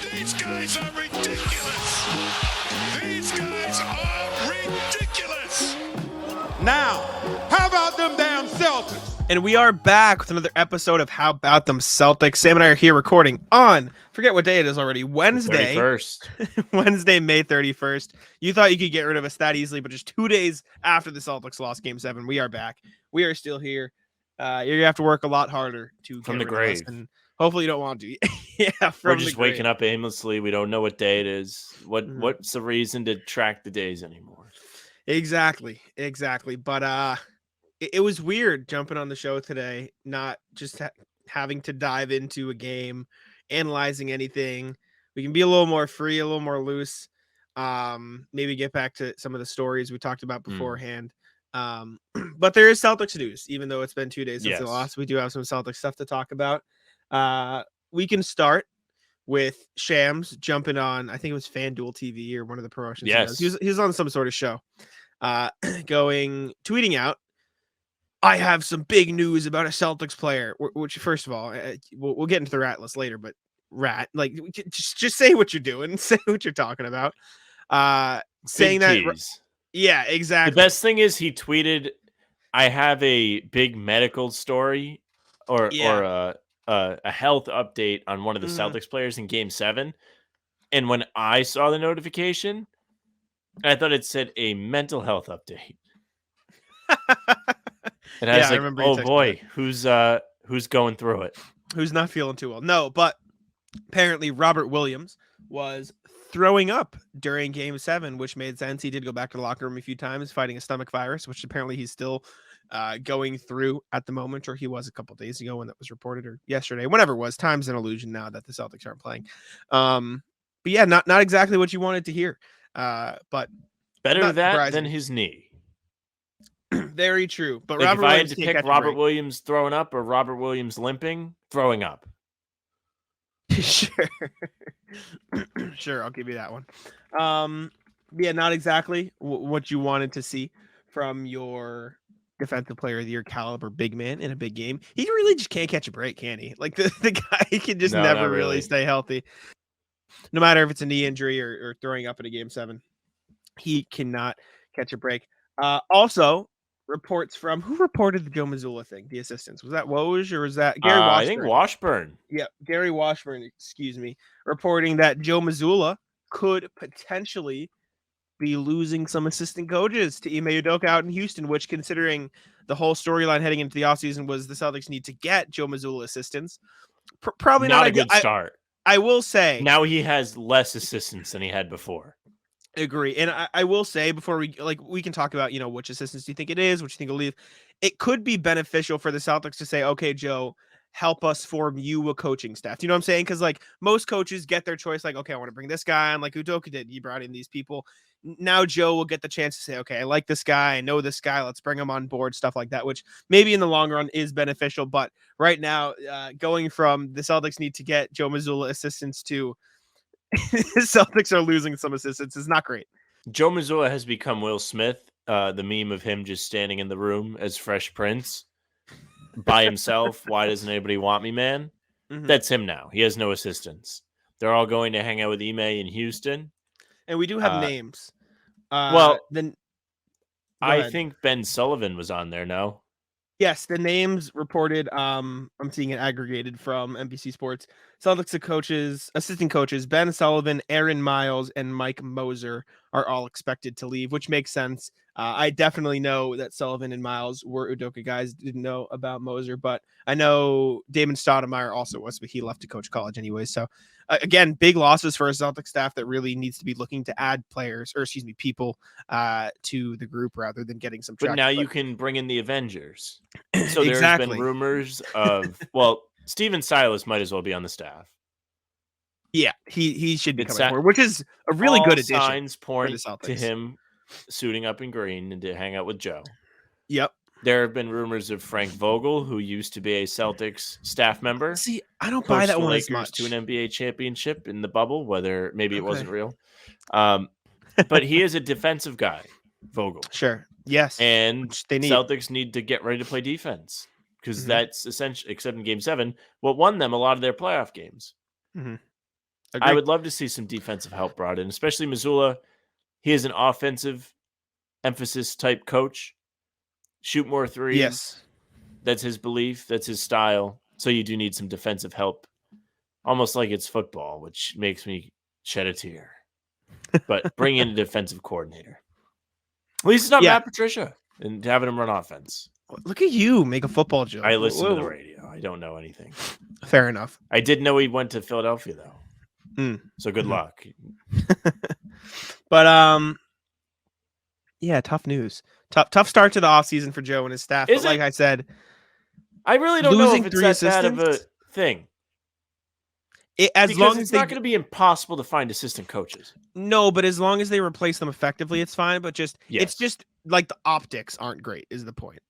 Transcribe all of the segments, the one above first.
These guys are ridiculous. These guys are ridiculous. Now, how about them damn Celtics? And we are back with another episode of How About Them Celtics. Sam and I are here recording on, forget what day it is already, Wednesday. 31st. Wednesday, May 31st. You thought you could get rid of us that easily, but just 2 days after the Celtics lost Game 7, we are back. We are still here. You're going to have to work a lot harder to From get the rid of us, grave. and hopefully you don't want to. Yeah, We're just waking up aimlessly. We don't know what day it is. What's the reason to track the days anymore? Exactly. But it was weird jumping on the show today, not just having to dive into a game, analyzing anything. We can be a little more free, a little more loose. Maybe get back to some of the stories we talked about beforehand. But there is Celtics news, even though it's been 2 days since they lost. We do have some Celtics stuff to talk about. We can start with Shams jumping on, I think it was FanDuel TV or one of the promotions. Yes. He was on some sort of show, tweeting out, I have some big news about a Celtics player, which first of all, we'll get into the rat list later, but just say what you're doing, say what you're talking about. Saying big that. tease. Yeah, exactly. The best thing is he tweeted, I have a big medical story or a health update on one of the Celtics players in Game 7. And when I saw the notification, I thought it said a mental health update. And I was like, oh boy, who's going through it? Who's not feeling too well? No, but apparently Robert Williams was throwing up during Game 7, which made sense. He did go back to the locker room a few times fighting a stomach virus, which apparently he's still going through at the moment, or he was a couple days ago when that was reported, or yesterday, whenever it was. Time's an illusion now that the Celtics aren't playing. But yeah, not exactly what you wanted to hear. But better that than his knee. Very true. But like Robert if I Williams had to pick Robert Williams throwing up or Robert Williams limping, throwing up. Sure, I'll give you that one. Yeah, not exactly what you wanted to see from your defensive player of the year caliber big man in a big game. He really just can't catch a break, can he? Like the guy can just never really stay healthy. No matter if it's a knee injury or throwing up in a Game 7, he cannot catch a break. Also, reports from who reported the Joe Mazzulla thing, the assistants? Was that Woj or was that Gary Washburn? I think Washburn. Yeah, Gary Washburn, excuse me, reporting that Joe Mazzulla could potentially be losing some assistant coaches to Ime Udoka out in Houston, which, considering the whole storyline heading into the offseason was the Celtics need to get Joe Mazzulla assistants. Probably not a good start. I will say. Now he has less assistants than he had before. Agree. And I will say, before we can talk about, which assistants do you think it is, which you think will leave. It could be beneficial for the Celtics to say, okay, Joe, help us form you a coaching staff. You know what I'm saying? Because most coaches get their choice, like, okay, I want to bring this guy on, like Udoka did. He brought in these people. Now Joe will get the chance to say, okay, I like this guy. I know this guy. Let's bring him on board, stuff like that, which maybe in the long run is beneficial. But right now, going from the Celtics need to get Joe Mazzulla assistants to the Celtics are losing some assistants is not great. Joe Mazzulla has become Will Smith, the meme of him just standing in the room as Fresh Prince by himself. Why doesn't anybody want me, man? Mm-hmm. That's him now. He has no assistants. They're all going to hang out with Ime in Houston. And we do have names. I ahead. think Ben Sullivan was on there, no? Yes, the names reported, I'm seeing it aggregated from NBC Sports. Celtics assistant coaches, Ben Sullivan, Aaron Miles, and Mike Moser are all expected to leave, which makes sense. I definitely know that Sullivan and Miles were Udoka guys. Didn't know about Moser, but I know Damon Stoudemire also was, but he left to coach college anyway. So again, big losses for a Celtic staff that really needs to be looking to add people to the group rather than getting some traction. But now you can bring in the Avengers. So there's been rumors of, Steven Silas might as well be on the staff. Yeah, he should be coming forward, which is a really good addition. Signs point to him suiting up in green and to hang out with Joe. Yep. There have been rumors of Frank Vogel, who used to be a Celtics staff member. See, I don't buy that one as much. To an NBA championship in the bubble, whether maybe it wasn't real. But he is a defensive guy, Vogel. Sure. Yes. And Celtics need to get ready to play defense because that's essentially, except in Game 7, what won them a lot of their playoff games. Mm-hmm. Agree. I would love to see some defensive help brought in, especially Mazzulla. He is an offensive emphasis type coach. Shoot more threes. Yes. That's his belief. That's his style. So you do need some defensive help. Almost like it's football, which makes me shed a tear. But bring in a defensive coordinator. At least it's not Matt Patricia and having him run offense. Look at you make a football joke. I listen to the radio. I don't know anything. Fair enough. I did know he went to Philadelphia, though. So good luck. But, yeah, tough news. Tough start to the offseason for Joe and his staff. But like I said, I really don't know if it's that bad of a thing. As long as it's not going to be impossible to find assistant coaches. No, but as long as they replace them effectively, it's fine. But it's just like the optics aren't great is the point.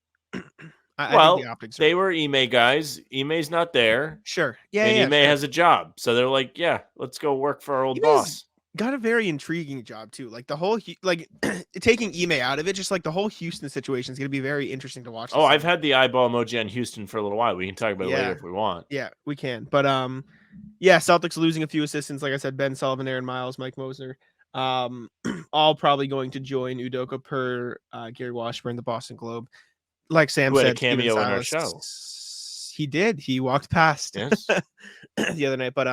I think the optics they were Ime guys. Ime's not there. Sure. And Ime has a job. So they're like, yeah, let's go work for our old boss. Got a very intriguing job too. Like the whole taking Ime out of it, just like the whole Houston situation is going to be very interesting to watch. I've had the eyeball emoji on Houston for a little while. We can talk about it later if we want. Yeah, we can. But Celtics losing a few assistants. Like I said, Ben Sullivan, Aaron Miles, Mike Mosner, all probably going to join Udoka per Gary Washburn, the Boston Globe. Like Sam said, had a cameo in our show. He did. He walked past the other night. But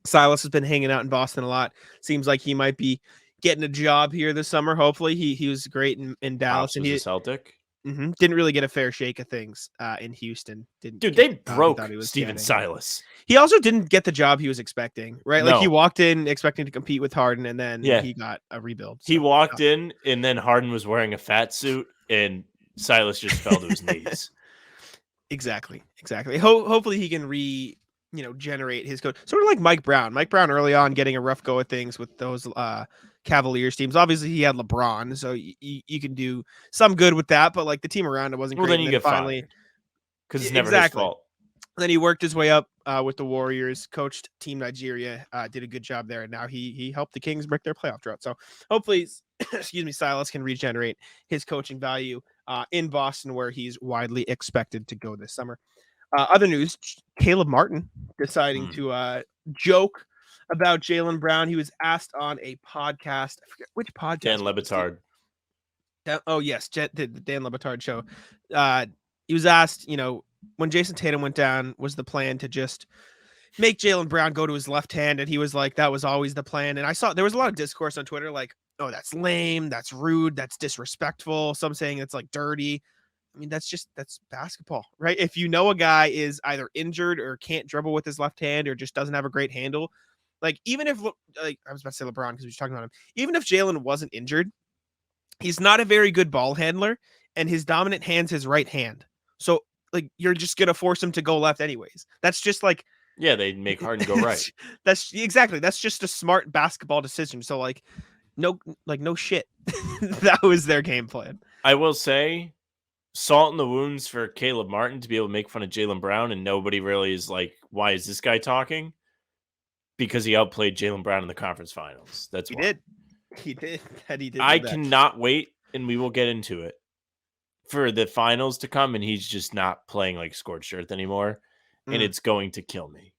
Silas has been hanging out in Boston a lot. Seems like he might be getting a job here this summer. Hopefully, he was great in Dallas, and he's a Celtic. Didn't really get a fair shake of things in Houston. They broke Steven Silas. He also didn't get the job he was expecting, right? No. Like he walked in expecting to compete with Harden, and then he got a rebuild. He walked in, and then Harden was wearing a fat suit, and Silas just fell to his knees. Exactly. Hopefully he can generate his coach. Sort of like Mike Brown. Mike Brown early on getting a rough go at things with those Cavaliers teams. Obviously he had LeBron, so you can do some good with that, but like the team around it wasn't great. Then you get finally because it's never his fault. Then he worked his way up with the Warriors, coached Team Nigeria, did a good job there, and now he helped the Kings break their playoff drought. So hopefully, Silas can regenerate his coaching value in Boston, where he's widely expected to go this summer. Other news: Caleb Martin deciding to joke about Jaylen Brown. He was asked on a podcast. I forget which podcast. Dan Le Batard. Yes, the Dan Le Batard show. He was asked, when Jason Tatum went down, was the plan to just make Jaylen Brown go to his left hand? And he was like, that was always the plan. And I saw there was a lot of discourse on Twitter like, oh, that's lame, that's rude, that's disrespectful. Some saying it's like dirty. I mean, that's basketball, right? If you know a guy is either injured or can't dribble with his left hand or just doesn't have a great handle, like even if, like I was about to say LeBron because we were talking about him, even if Jaylen wasn't injured, he's not a very good ball handler, and his dominant hand's his right hand. So like you're just gonna force him to go left anyways. That's just like they make Harden go right. That's just a smart basketball decision. So like no shit. That was their game plan. I will say, salt in the wounds for Caleb Martin to be able to make fun of Jaylen Brown, and nobody really is like, why is this guy talking? Because he outplayed Jaylen Brown in the conference finals. That's why. He did. I cannot wait, and we will get into it, for the finals to come, and he's just not playing like scorched earth anymore, and it's going to kill me.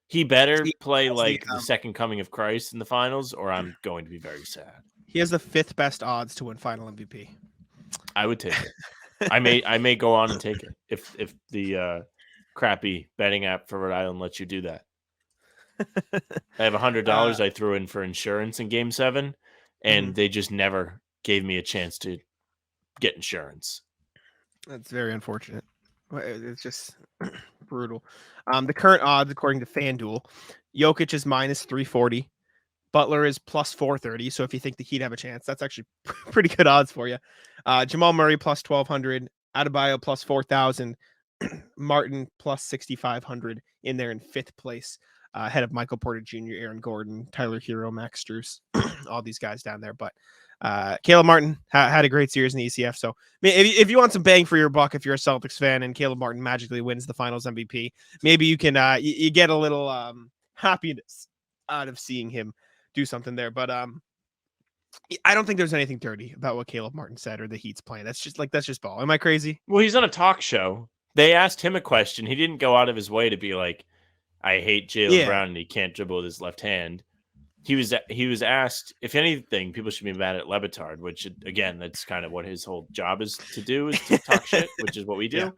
He better play like the second coming of Christ in the finals, or I'm going to be very sad. He has the 5th best odds to win Final MVP. I would take it. I may go on and take it if the crappy betting app for Rhode Island lets you do that. I have $100 I threw in for insurance in Game 7, and they just never gave me a chance to get insurance. That's very unfortunate. It's just brutal. The current odds, according to FanDuel, Jokic is minus 340. Butler is plus 430. So if you think the Heat have a chance, that's actually pretty good odds for you. Jamal Murray plus 1,200. Adebayo plus 4,000. Martin plus 6,500 in there in 5th place. Ahead of Michael Porter Jr., Aaron Gordon, Tyler Hero, Max Strus, all these guys down there. But Caleb Martin had a great series in the ECF. So if you want some bang for your buck, if you're a Celtics fan and Caleb Martin magically wins the finals MVP, maybe you can you get a little happiness out of seeing him do something there. But I don't think there's anything dirty about what Caleb Martin said or the Heat's plan. That's just ball. Am I crazy? Well, he's on a talk show. They asked him a question. He didn't go out of his way to be like, I hate Jaylen Brown and he can't dribble with his left hand. He was asked, if anything, people should be mad at Le Batard, which, again, that's kind of what his whole job is to do, is to talk shit, which is what we do.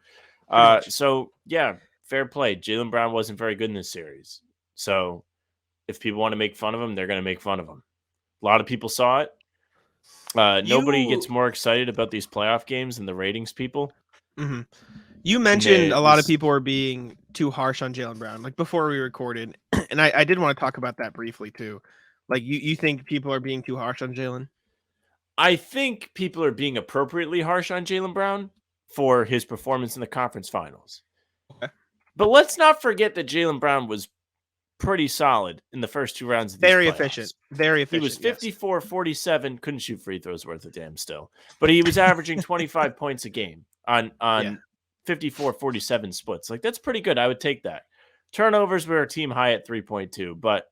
So, yeah, fair play. Jaylen Brown wasn't very good in this series. So if people want to make fun of him, they're going to make fun of him. A lot of people saw it. Nobody gets more excited about these playoff games than the ratings people. Mm-hmm. You mentioned a lot of people are being too harsh on Jaylen Brown, like before we recorded, and I did want to talk about that briefly too. Like, you think people are being too harsh on Jaylen? I think people are being appropriately harsh on Jaylen Brown for his performance in the conference finals. Okay. But let's not forget that Jaylen Brown was pretty solid in the first 2 rounds of these Very playoffs. efficient. Very efficient. He was 54, 47, couldn't shoot free throws worth a damn still. But he was averaging 25 points a game on 54, 47 splits. Like, that's pretty good. I would take that. Turnovers were a team high at 3.2. But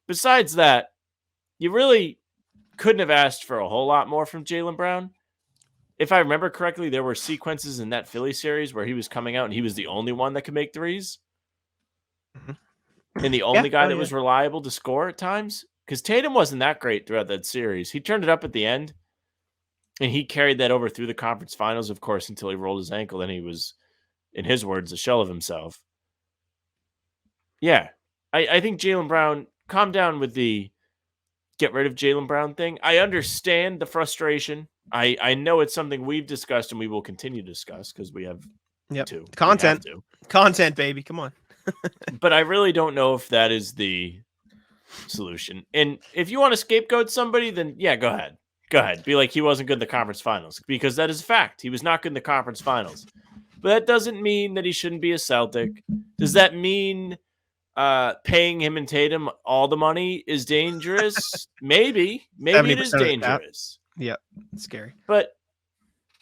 besides that, you really couldn't have asked for a whole lot more from Jaylen Brown. If I remember correctly, there were sequences in that Philly series where he was coming out and he was the only one that could make threes. Mm-hmm. And the only guy that was reliable to score at times. Because Tatum wasn't that great throughout that series. He turned it up at the end. And he carried that over through the conference finals, of course, until he rolled his ankle. Then he was, in his words, a shell of himself. Yeah. I think Jaylen Brown, calm down with the get rid of Jaylen Brown thing. I understand the frustration. I know it's something we've discussed and we will continue to discuss because we have to. Content. Content, baby. Come on. But I really don't know if that is the solution. And if you want to scapegoat somebody, then yeah, go ahead. Go ahead. Be like, he wasn't good in the conference finals, because that is a fact. He was not good in the conference finals. But that doesn't mean that he shouldn't be a Celtic. Does that mean paying him and Tatum all the money is dangerous? Maybe it is dangerous. Yeah, it's scary. But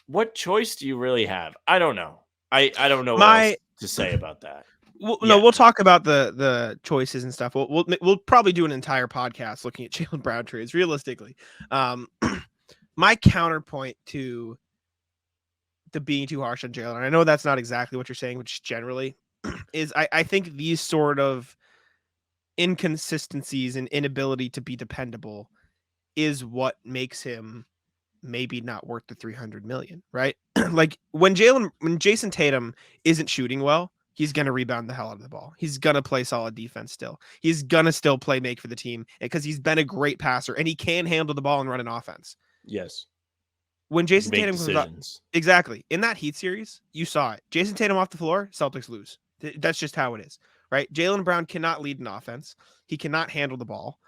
what choice do you really have? I don't know. I don't know what else to say about that. No, we'll talk about the choices and stuff. We'll probably do an entire podcast looking at Jaylen Brown trades. Realistically, my counterpoint to the being too harsh on Jaylen, and I know that's not exactly what you're saying, but just generally, is I think these sort of inconsistencies and inability to be dependable is what makes him maybe not worth the $300 million, right? Like when Jason Tatum isn't shooting well, he's going to rebound the hell out of the ball. He's going to play solid defense still. He's going to still make for the team because he's been a great passer and he can handle the ball and run an offense. Yes. When Jason Tatum comes up, exactly. In that Heat series, you saw it. Jason Tatum off the floor, Celtics lose. That's just how it is, right? Jaylen Brown cannot lead an offense. He cannot handle the ball.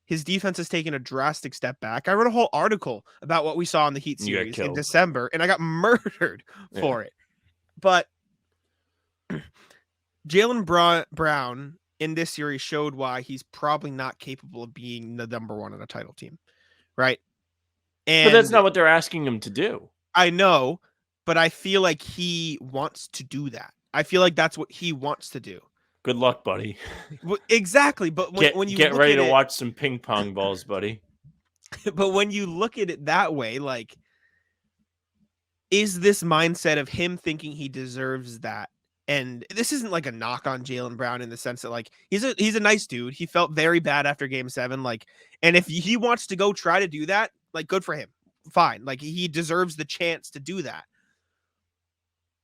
His defense has taken a drastic step back. I wrote a whole article about what we saw in the Heat series in December, and I got murdered for it. But Jaylen Brown in this series showed why he's probably not capable of being the number one on a title team, right? But that's not what they're asking him to do. I know, but I feel like he wants to do that. I feel like that's what he wants to do. Good luck, buddy. Exactly, but when you get ready to watch some ping pong balls, buddy. But when you look at it that way, like, is this mindset of him thinking he deserves that? And this isn't like a knock on Jaylen Brown in the sense that, like, he's a nice dude. He felt very bad after Game 7, like, and if he wants to go try to do that, like, good for him. Fine, like, he deserves the chance to do that.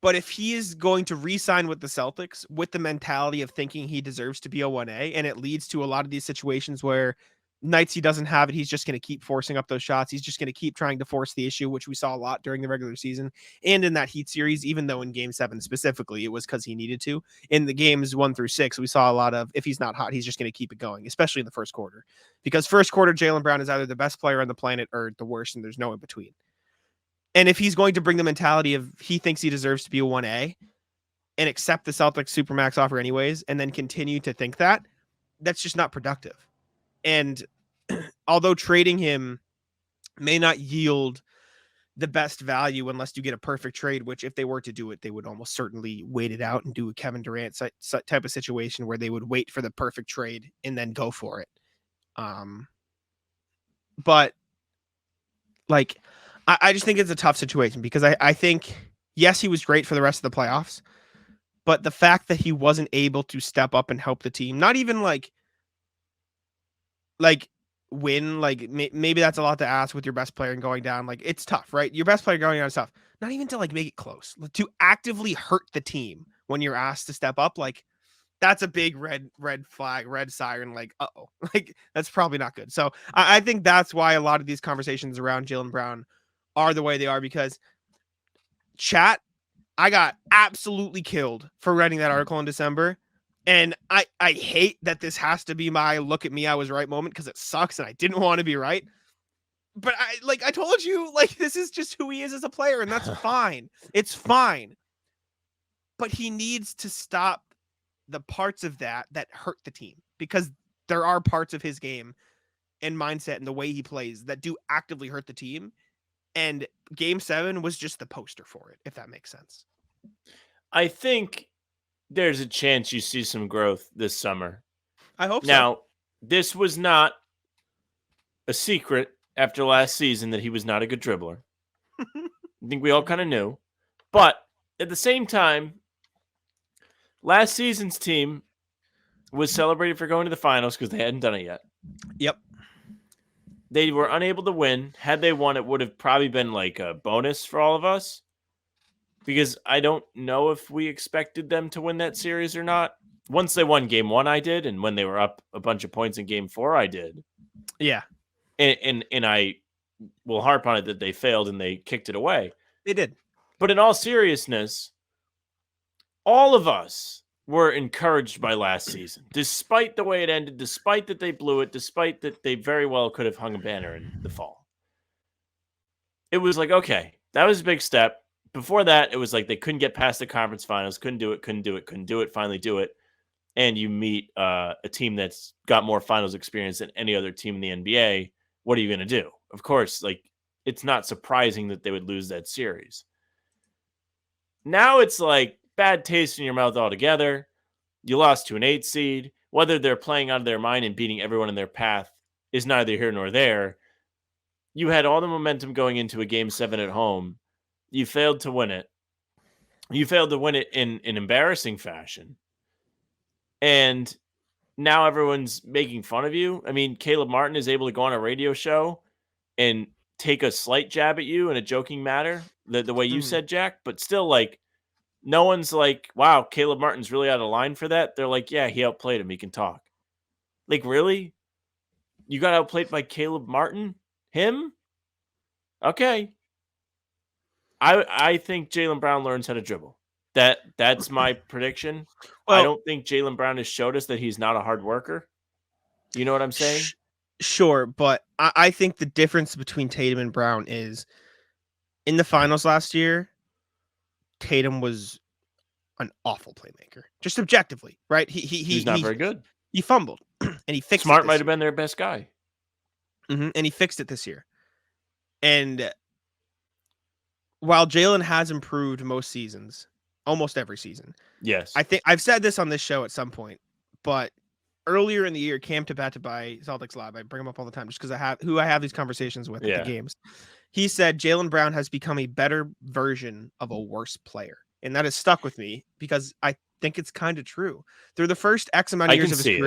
But if he is going to re-sign with the Celtics with the mentality of thinking he deserves to be a 1A, and it leads to a lot of these situations where nights he doesn't have it, he's just going to keep forcing up those shots. He's just going to keep trying to force the issue, which we saw a lot during the regular season and in that Heat series, even though in Game 7 specifically, it was because he needed to. In the games 1 through 6, we saw a lot of, if he's not hot, he's just going to keep it going, especially in the first quarter. Because first quarter, Jaylen Brown is either the best player on the planet or the worst, and there's no in between. And if he's going to bring the mentality of he thinks he deserves to be a 1A and accept the Celtics Supermax offer anyways, and then continue to think that, that's just not productive. And although trading him may not yield the best value unless you get a perfect trade, which if they were to do it, they would almost certainly wait it out and do a Kevin Durant type of situation where they would wait for the perfect trade and then go for it. But like, I just think it's a tough situation because I think, yes, he was great for the rest of the playoffs, But the fact that he wasn't able to step up and help the team, not even like win, like maybe that's a lot to ask with your best player and going down. Like it's tough, right? Your best player going down is tough. Not even to like make it close, to actively hurt the team when you're asked to step up. Like that's a big red flag, red siren. Like, uh-oh, like that's probably not good. So I think that's why a lot of these conversations around Jaylen Brown are the way they are, because chat, I got absolutely killed for writing that article in December. And I hate that this has to be my look at me, I was right moment, because it sucks and I didn't want to be right. But I told you, like, this is just who he is as a player, and that's fine. It's fine. But he needs to stop the parts of that hurt the team, because there are parts of his game and mindset and the way he plays that do actively hurt the team. And Game 7 was just the poster for it, if that makes sense. I think there's a chance you see some growth this summer. I hope so. Now, this was not a secret after last season that he was not a good dribbler. I think we all kind of knew. But at the same time, last season's team was celebrated for going to the finals because they hadn't done it yet. Yep. They were unable to win. Had they won, it would have probably been like a bonus for all of us, because I don't know if we expected them to win that series or not. Once they won Game 1, I did, and when they were up a bunch of points in Game 4, I did. Yeah. And I will harp on it that they failed and they kicked it away. They did. But in all seriousness, all of us were encouraged by last season, despite the way it ended, despite that they blew it, despite that they very well could have hung a banner in the fall. It was like, okay, that was a big step. Before that, it was like they couldn't get past the conference finals, couldn't do it, finally do it. And you meet a team that's got more finals experience than any other team in the NBA. What are you going to do? Of course, like, it's not surprising that they would lose that series. Now it's like bad taste in your mouth altogether. You lost to an 8 seed. Whether they're playing out of their mind and beating everyone in their path is neither here nor there. You had all the momentum going into a Game 7 at home. You failed to win it. You failed to win it in an embarrassing fashion. And now everyone's making fun of you. I mean, Caleb Martin is able to go on a radio show and take a slight jab at you in a joking manner, the way you said, Jack, but still, like, no one's like, wow, Caleb Martin's really out of line for that. They're like, yeah, he outplayed him. He can talk. Like, really? You got outplayed by Caleb Martin? Him? Okay. I think Jaylen Brown learns how to dribble. That's my prediction. Well, I don't think Jaylen Brown has showed us that he's not a hard worker. You know what I'm saying? Sure, but I think the difference between Tatum and Brown is in the finals last year, Tatum was an awful playmaker, just objectively, right? He's not very good. He fumbled, and he fixed Smart it. Might have been their best guy. And he fixed it this year. And while Jaylen has improved most seasons, almost every season. Yes. I think I've said this on this show at some point, but earlier in the year, Cam Tabata by Celtics Lab, I bring him up all the time just because I have these conversations with at the games. He said Jaylen Brown has become a better version of a worse player. And that has stuck with me because I think it's kind of true. Through the first X amount of years of his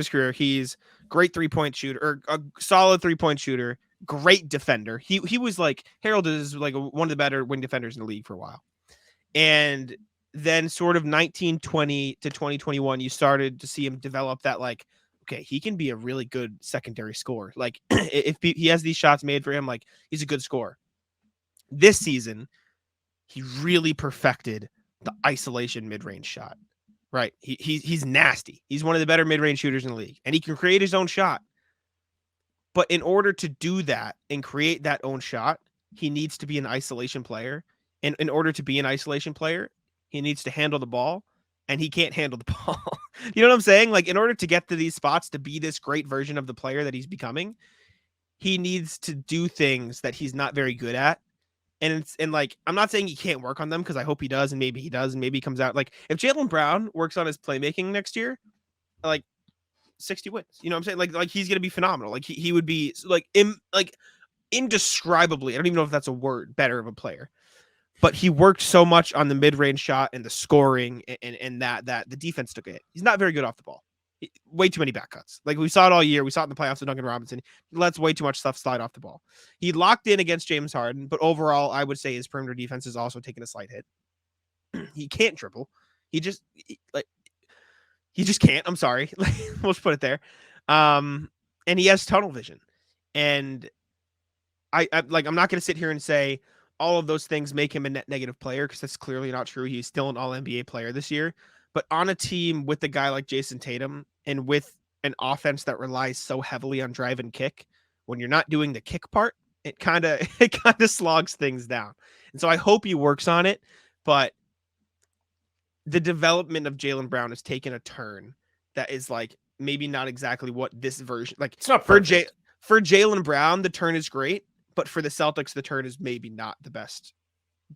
career, he's great 3-point shooter, or a solid 3-point shooter, great defender. He was like heralded as like one of the better wing defenders in the league for a while. And then sort of 1920 to 2021, you started to see him develop that, like, okay, he can be a really good secondary scorer. Like if he has these shots made for him, like he's a good scorer. This season, he really perfected the isolation mid-range shot, right? He's nasty. He's one of the better mid-range shooters in the league, and he can create his own shot. But in order to do that and create that own shot, he needs to be an isolation player. And in order to be an isolation player, he needs to handle the ball, and he can't handle the ball. You know what I'm saying? Like, in order to get to these spots, to be this great version of the player that he's becoming, he needs to do things that he's not very good at. And like, I'm not saying he can't work on them, because I hope he does, and maybe he does, and maybe he comes out. Like, if Jaylen Brown works on his playmaking next year, like 60 wins. You know what I'm saying? Like he's gonna be phenomenal. Like he would be like indescribably, I don't even know if that's a word, better of a player. but he worked so much on the mid-range shot and the scoring and that the defense took a hit. He's not very good off the ball. Way too many back cuts. Like we saw it all year. We saw it in the playoffs with Duncan Robinson. He lets way too much stuff slide off the ball. He locked in against James Harden, but overall, I would say his perimeter defense is also taking a slight hit. He can't dribble. He just can't. I'm sorry. We'll just put it there. And he has tunnel vision. And I'm not going to sit here and say all of those things make him a net negative player because that's clearly not true. He's still an all-NBA player this year. But on a team with a guy like Jason Tatum and with an offense that relies so heavily on drive and kick, when you're not doing the kick part, it kind of slogs things down. And so I hope he works on it, but the development of Jaylen Brown has taken a turn that is like maybe not exactly what this version like. It's not for Jaylen Brown, the turn is great, but for the Celtics, the turn is maybe not the best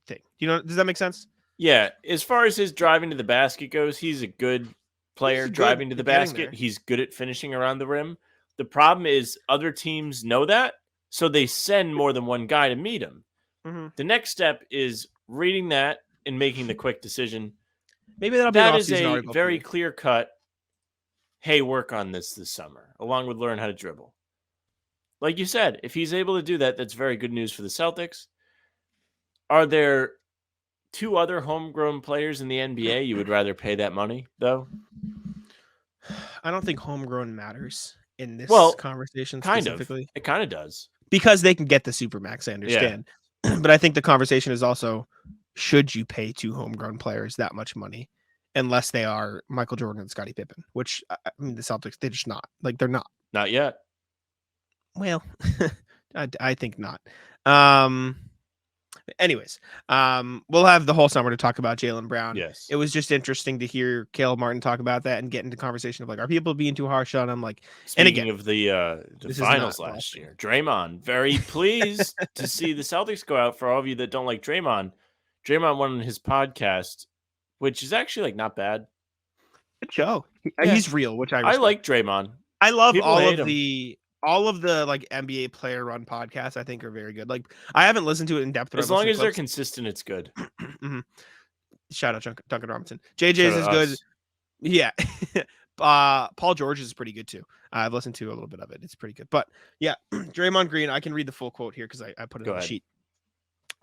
thing. Does that make sense? Yeah, as far as his driving to the basket goes, he's a good player driving to the basket. He's good at finishing around the rim. The problem is other teams know that, so they send more than one guy to meet him. Mm-hmm. The next step is reading that and making the quick decision. Maybe that'll be that is a very clear cut. Hey, work on this summer, along with learn how to dribble. Like you said, if he's able to do that, that's very good news for the Celtics. Are there two other homegrown players in the NBA you would rather pay that money, though? I don't think homegrown matters in this conversation specifically. It kind of does. Because they can get the Supermax, I understand. Yeah. But I think the conversation is also, should you pay two homegrown players that much money? Unless they are Michael Jordan and Scottie Pippen, which, I mean, the Celtics, they're just not. Like, they're not. Not yet. Well, I think not. Anyways, we'll have the whole summer to talk about Jaylen Brown. Yes. It was just interesting to hear Caleb Martin talk about that and get into conversation of like, are people being too harsh on him? Like, speaking of the finals last year, Draymond, very pleased to see the Celtics go out. For all of you that don't like Draymond won on his podcast, which is actually like not bad. Good show. He's real, which I like Draymond. I love all of the like NBA player run podcasts. I think are very good. Like I haven't listened to it in depth. As long as they're consistent, it's good. Mm-hmm. Shout out Duncan Robinson. JJ's is good. Yeah. Paul George is pretty good too. I've listened to a little bit of it. It's pretty good. But yeah, Draymond Green. I can read the full quote here because I put it on the sheet.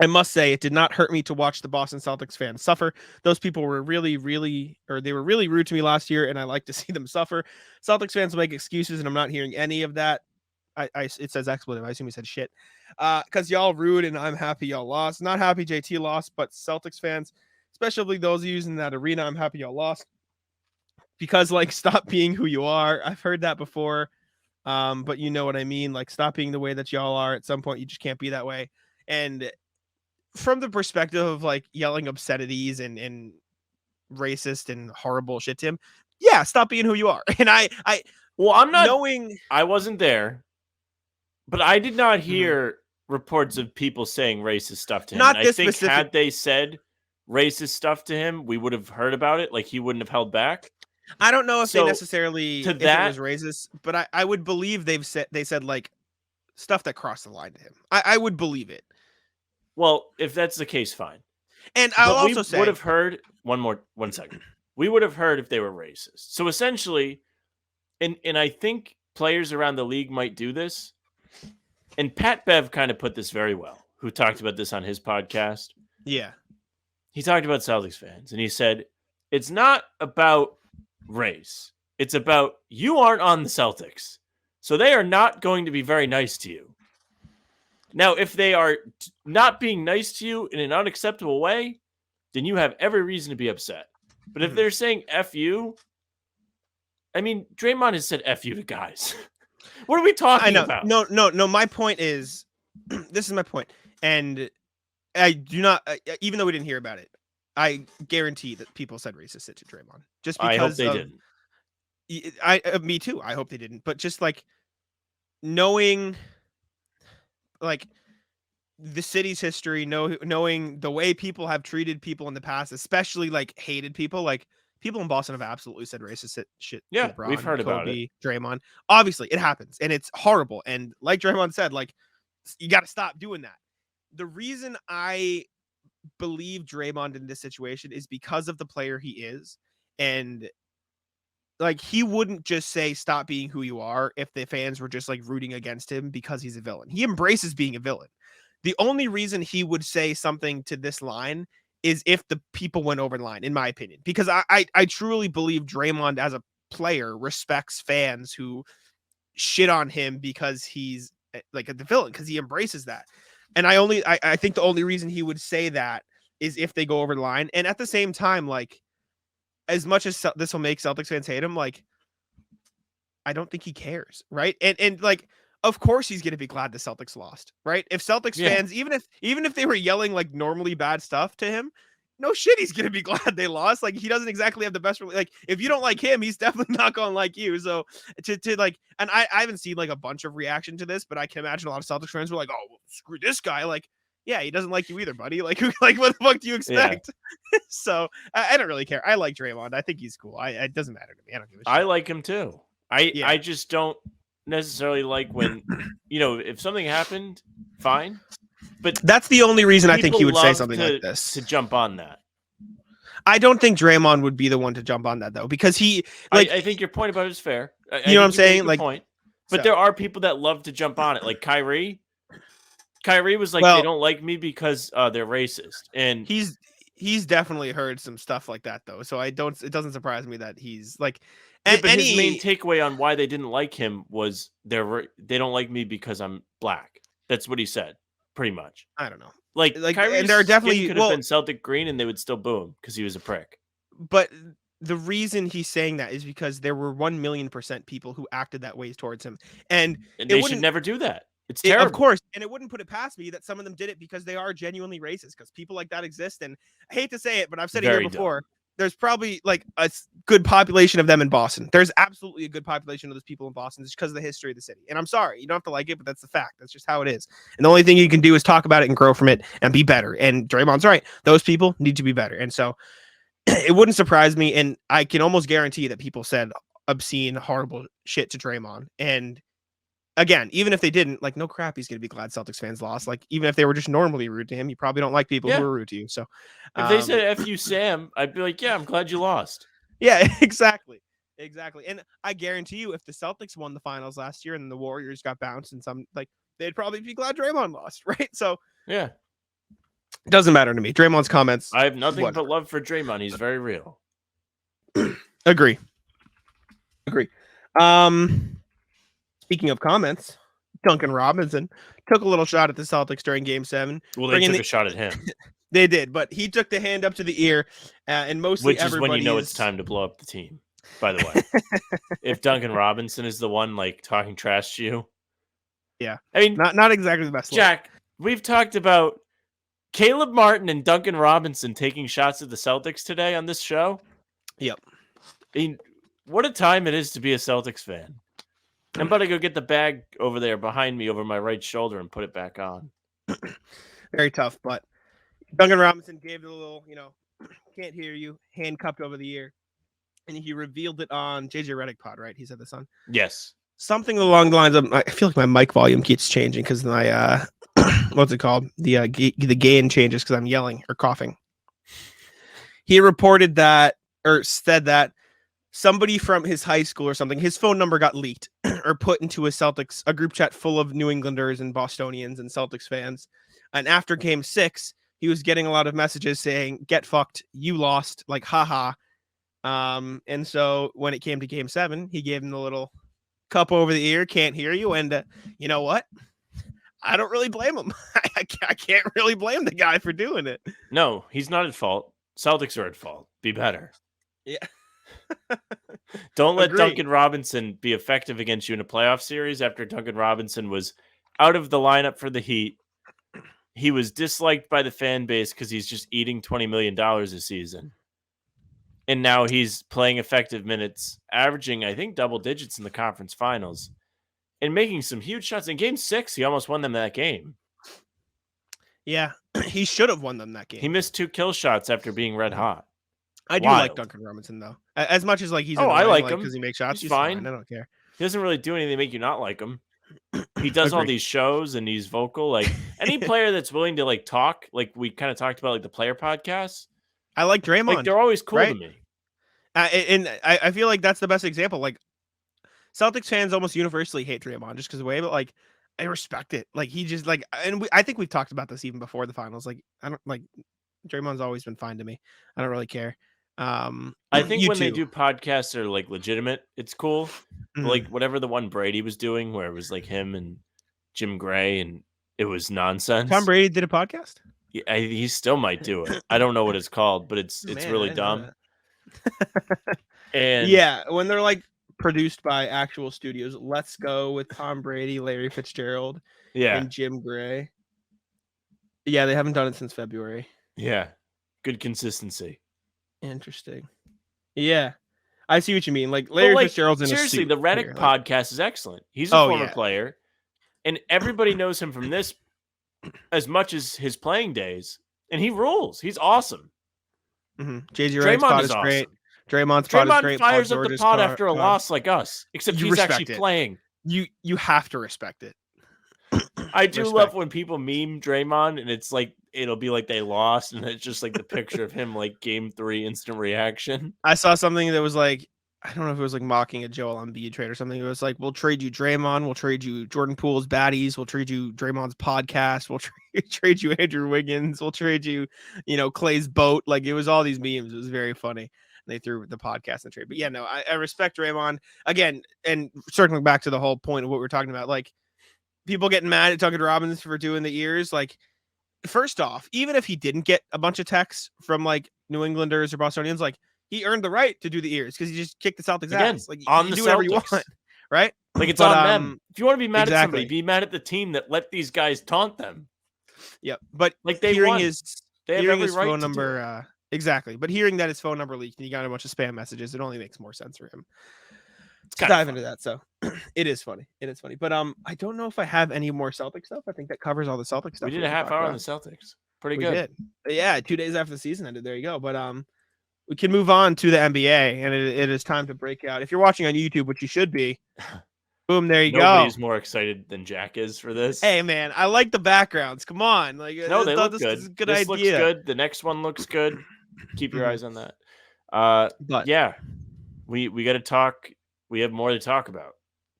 I must say, it did not hurt me to watch the Boston Celtics fans suffer. Those people were really rude to me last year, and I like to see them suffer. Celtics fans will make excuses, and I'm not hearing any of that. It says expletive. I assume he said shit. Because y'all rude, and I'm happy y'all lost. Not happy JT lost, but Celtics fans, especially those of you in that arena, I'm happy y'all lost. Because, like, stop being who you are. I've heard that before, but you know what I mean. Like, stop being the way that y'all are. At some point, you just can't be that way. And from the perspective of like yelling obscenities and racist and horrible shit to him, yeah, stop being who you are. And I'm not knowing. I wasn't there, but I did not hear reports of people saying racist stuff to him. Not I think had they said racist stuff to him, we would have heard about it. Like he wouldn't have held back. I don't know if they necessarily it was racist, but I would believe they said like stuff that crossed the line to him. I would believe it. Well, if that's the case, fine. And I'll also say, would have heard one second. We would have heard if they were racist. So essentially, and I think players around the league might do this. And Pat Bev kind of put this very well, who talked about this on his podcast. Yeah. He talked about Celtics fans, and he said, it's not about race. It's about you aren't on the Celtics. So they are not going to be very nice to you. Now, if they are not being nice to you in an unacceptable way, then you have every reason to be upset. But if they're saying F you, I mean, Draymond has said F you to guys. What are we talking about? No. My point is, this is my point. And I do not, even though we didn't hear about it, I guarantee that people said racist shit to Draymond. Just because I hope they didn't. Me too. I hope they didn't. But just like knowing like the city's history, knowing the way people have treated people in the past, especially like hated people, like people in Boston have absolutely said racist shit. Yeah, LeBron, we've heard Kobe, about it. Draymond. Obviously, it happens and it's horrible. And like Draymond said, like you got to stop doing that. The reason I believe Draymond in this situation is because of the player he is. And like, he wouldn't just say stop being who you are if the fans were just like rooting against him because he's a villain. He embraces being a villain. The only reason he would say something to this line is if the people went over the line, in my opinion, because I truly believe Draymond as a player respects fans who shit on him because he's like the villain, because he embraces that. And I think the only reason he would say that is if they go over the line. And at the same time, like, as much as this will make Celtics fans hate him, like, I don't think he cares, right? And like, of course he's gonna be glad the Celtics lost, right? If Celtics fans, even if they were yelling like normally bad stuff to him, no shit, he's gonna be glad they lost. Like, he doesn't exactly have the best. Like, if you don't like him, he's definitely not gonna like you. So to like, and I haven't seen like a bunch of reaction to this, but I can imagine a lot of Celtics fans were like, "Oh, well, screw this guy!" Like, yeah, he doesn't like you either, buddy. Like, like what the fuck do you expect? Yeah. So I don't really care. I like Draymond. I think he's cool. It doesn't matter to me. I don't give a shit. I like him too. I just don't necessarily like when, if something happened, fine. But that's the only reason I think he would say something like this. To jump on that. I don't think Draymond would be the one to jump on that, though, because he like. I think your point about it is fair. You know what I'm saying? Like, point. But there are people that love to jump on it, like Kyrie. Kyrie was like, they don't like me because they're racist, and he's definitely heard some stuff like that, though. So it doesn't surprise me that he's like. But his main takeaway on why they didn't like him was they don't like me because I'm black. That's what he said, pretty much. I don't know. Like Kyrie's and there are definitely could have been Celtic green, and they would still boo him because he was a prick. But the reason he's saying that is because there were 1,000,000% people who acted that way towards him, and they should never do that. It's terrible. Of course, and it wouldn't put it past me that some of them did it because they are genuinely racist, because people like that exist. And I hate to say it, but I've said it here before. Dumb. There's probably like a good population of them in Boston. There's absolutely a good population of those people in Boston just because of the history of the city. And I'm sorry, you don't have to like it, but that's the fact. That's just how it is. And the only thing you can do is talk about it and grow from it and be better. And Draymond's right. Those people need to be better. And so it wouldn't surprise me. And I can almost guarantee that people said obscene, horrible shit to Draymond. And again, even if they didn't, like, no crap, he's going to be glad Celtics fans lost. Like, even if they were just normally rude to him, you probably don't like people who are rude to you. So if they said F you, Sam, I'd be like, yeah, I'm glad you lost. Yeah, exactly. And I guarantee you, if the Celtics won the finals last year and the Warriors got bounced and they'd probably be glad Draymond lost, right? So yeah, it doesn't matter to me. Draymond's comments. I have nothing but love for Draymond. He's very real. Agree. Speaking of comments, Duncan Robinson took a little shot at the Celtics during Game 7. Well, they took a shot at him. They did, but he took the hand up to the ear, and mostly which is when you know it's time to blow up the team. By the way, if Duncan Robinson is the one like talking trash to you, yeah, I mean, not exactly the best. Jack, we've talked about Caleb Martin and Duncan Robinson taking shots at the Celtics today on this show. Yep. I mean, what a time it is to be a Celtics fan. I'm about to go get the bag over there behind me over my right shoulder and put it back on. Very tough, but Duncan Robinson gave it a little, can't hear you, handcuffed over the ear. And he revealed it on JJ Redick pod, right? He said this on. Yes. Something along the lines of, I feel like my mic volume keeps changing because my, what's it called? The gain changes because I'm yelling or coughing. He reported that, or said that, somebody from his high school or something, his phone number got leaked or put into a group chat full of New Englanders and Bostonians and Celtics fans. And after Game 6, he was getting a lot of messages saying, "Get fucked, you lost," like, haha. And so when it came to Game 7, he gave him the little cup over the ear, can't hear you. And you know what? I don't really blame him. I can't really blame the guy for doing it. No, he's not at fault. Celtics are at fault. Be better. Yeah. Don't let Duncan Robinson be effective against you in a playoff series after Duncan Robinson was out of the lineup for the Heat. He was disliked by the fan base because he's just eating $20 million a season. And now he's playing effective minutes, averaging, I think, double digits in the conference finals and making some huge shots. In Game 6, he almost won them that game. Yeah, he should have won them that game. He missed 2 kill shots after being red hot. I do like Duncan Robinson, though. As much as like he's I like him because he makes shots. He's fine. I don't care. He doesn't really do anything to make you not like him. He does all Agree. these shows and he's vocal. Like any player that's willing to like talk, like we kind of talked about, like the player podcasts. I like Draymond. Like they're always cool right? to me. And I feel like that's the best example. Like Celtics fans almost universally hate Draymond just because of the way, but like I respect it. Like he just like, and I think we've talked about this even before the finals. Like I don't like Draymond's always been fine to me. I don't really care. I think when they do podcasts that are like legitimate, it's cool. But like whatever the one Brady was doing, where it was like him and Jim Gray, and it was nonsense. Tom Brady did a podcast. Yeah, he still might do it. I don't know what it's called, but it's really dumb. And yeah, when they're like produced by actual studios, Let's Go with Tom Brady, Larry Fitzgerald, and Jim Gray. Yeah, they haven't done it since February. Yeah, good consistency. Interesting. Yeah, I see what you mean. Like Larry Fitzgerald's in seriously, a suit the Redick podcast is excellent. He's a former player, and everybody knows him from this as much as his playing days, and he rules. He's awesome. JJ Redick's pod is great. Draymond fires up the pod after a loss like us, except he's actually playing. You have to respect it. I do love when people meme Draymond, and it's like it'll be like they lost, and it's just like the picture of him like Game 3 instant reaction. I saw something that was like, I don't know if it was like mocking a Joel Embiid trade or something. It was like, we'll trade you Draymond, we'll trade you Jordan Poole's baddies, we'll trade you Draymond's podcast, we'll trade you Andrew Wiggins, we'll trade you, Clay's boat. Like it was all these memes. It was very funny. They threw the podcast and trade. But yeah, no, I respect Draymond again. And circling back to the whole point of what we're talking about, like people getting mad at Duncan Robinson for doing the ears. Like, first off, even if he didn't get a bunch of texts from like New Englanders or Bostonians, like he earned the right to do the ears because he just kicked the Celtics ass. Like on you the do Celtics. whatever you want, right? Like it's on them. If you want to be mad at somebody, be mad at the team that let these guys taunt them. Yep. But like they hearing won. his phone number, exactly. But hearing that his phone number leaked and he got a bunch of spam messages, it only makes more sense for him. Let's dive into that. So it is funny. It is funny. But I don't know if I have any more Celtic stuff. I think that covers all the Celtic stuff. We did a half hour on the Celtics. Pretty good. Yeah, 2 days after the season ended. There you go. But we can move on to the NBA, and it is time to break out. If you're watching on YouTube, which you should be, boom, there you go. Nobody's more excited than Jack is for this. Hey, man, I like the backgrounds. Come on. Like, no, they look this good. Is a good this idea. looks good. The next one looks good. Keep your eyes on that. But yeah, we got to talk. We have more to talk about.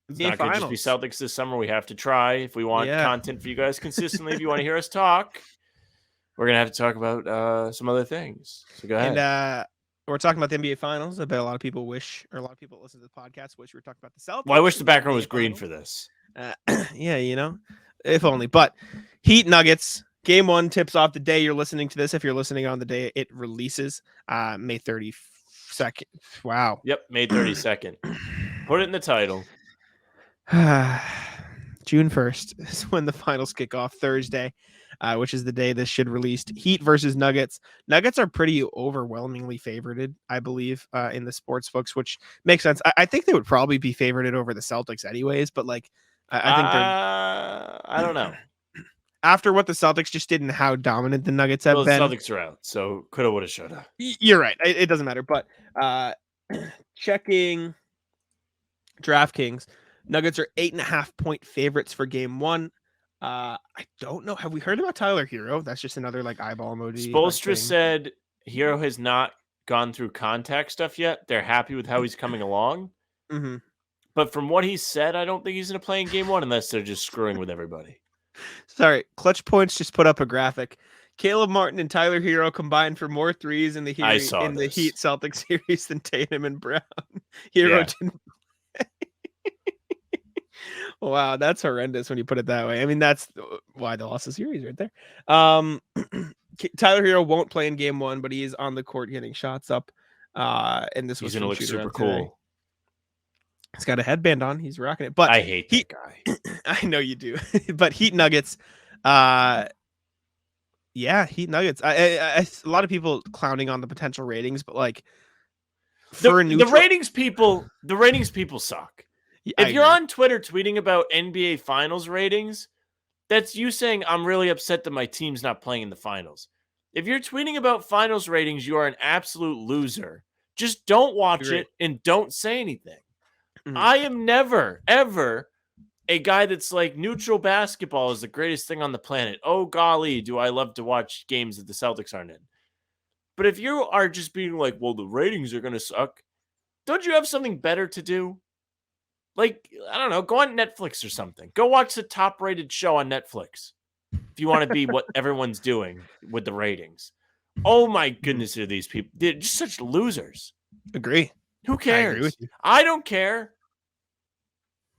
It's not going to just be Celtics this summer. We have to try if we want content for you guys consistently. If you want to hear us talk, we're going to have to talk about some other things. So go ahead. And we're talking about the NBA Finals. I bet a lot of people or a lot of people listen to the podcast wish we were talking about the Celtics. Well, I wish the background was green for this. Yeah, if only. But Heat Nuggets. Game 1 tips off the day you're listening to this. If you're listening on the day it releases, May 32nd. Wow. Yep, May 32nd. Put it in the title. June 1st is when the finals kick off, Thursday, which is the day this should released. Heat versus Nuggets. Nuggets are pretty overwhelmingly favorited, I believe, in the sports books, which makes sense. I think they would probably be favorited over the Celtics anyways, but like I think they're I don't know. After what the Celtics just did and how dominant the Nuggets have been. The Celtics are out, so coulda, woulda, shoulda. You're right. It doesn't matter. But checking DraftKings, Nuggets are 8.5-point favorites for game 1. I don't know. Have we heard about Tyler Hero? That's just another like eyeball emoji. Spoelstra said Hero has not gone through contact stuff yet. They're happy with how he's coming along. Mm-hmm. But from what he said, I don't think he's going to play in game 1 unless they're just screwing with everybody. Sorry, Clutch Points just put up a graphic. Caleb Martin and Tyler Hero combined for more threes in the Heat Celtics series than Tatum and Brown. Hero didn't play. Wow, that's horrendous when you put it that way. I mean, that's why they lost the series right there. Tyler Hero won't play in game 1, but he is on the court getting shots up. And this was going to look super cool. Today. He's got a headband on. He's rocking it. But I hate that guy. I know you do. But Heat Nuggets, Heat Nuggets. A lot of people clowning on the potential ratings, but like the ratings people suck. If you're on Twitter tweeting about NBA Finals ratings, that's you saying I'm really upset that my team's not playing in the finals. If you're tweeting about finals ratings, you are an absolute loser. Just don't watch it and don't say anything. Mm-hmm. I am never, ever a guy that's like neutral basketball is the greatest thing on the planet. Oh, golly, do I love to watch games that the Celtics aren't in. But if you are just being like, well, the ratings are going to suck, don't you have something better to do? Like, I don't know, go on Netflix or something. Go watch the top-rated show on Netflix if you want to be what everyone's doing with the ratings. Oh, my goodness, are these people. They're just such losers. Agree. Who cares? I agree with you. I don't care.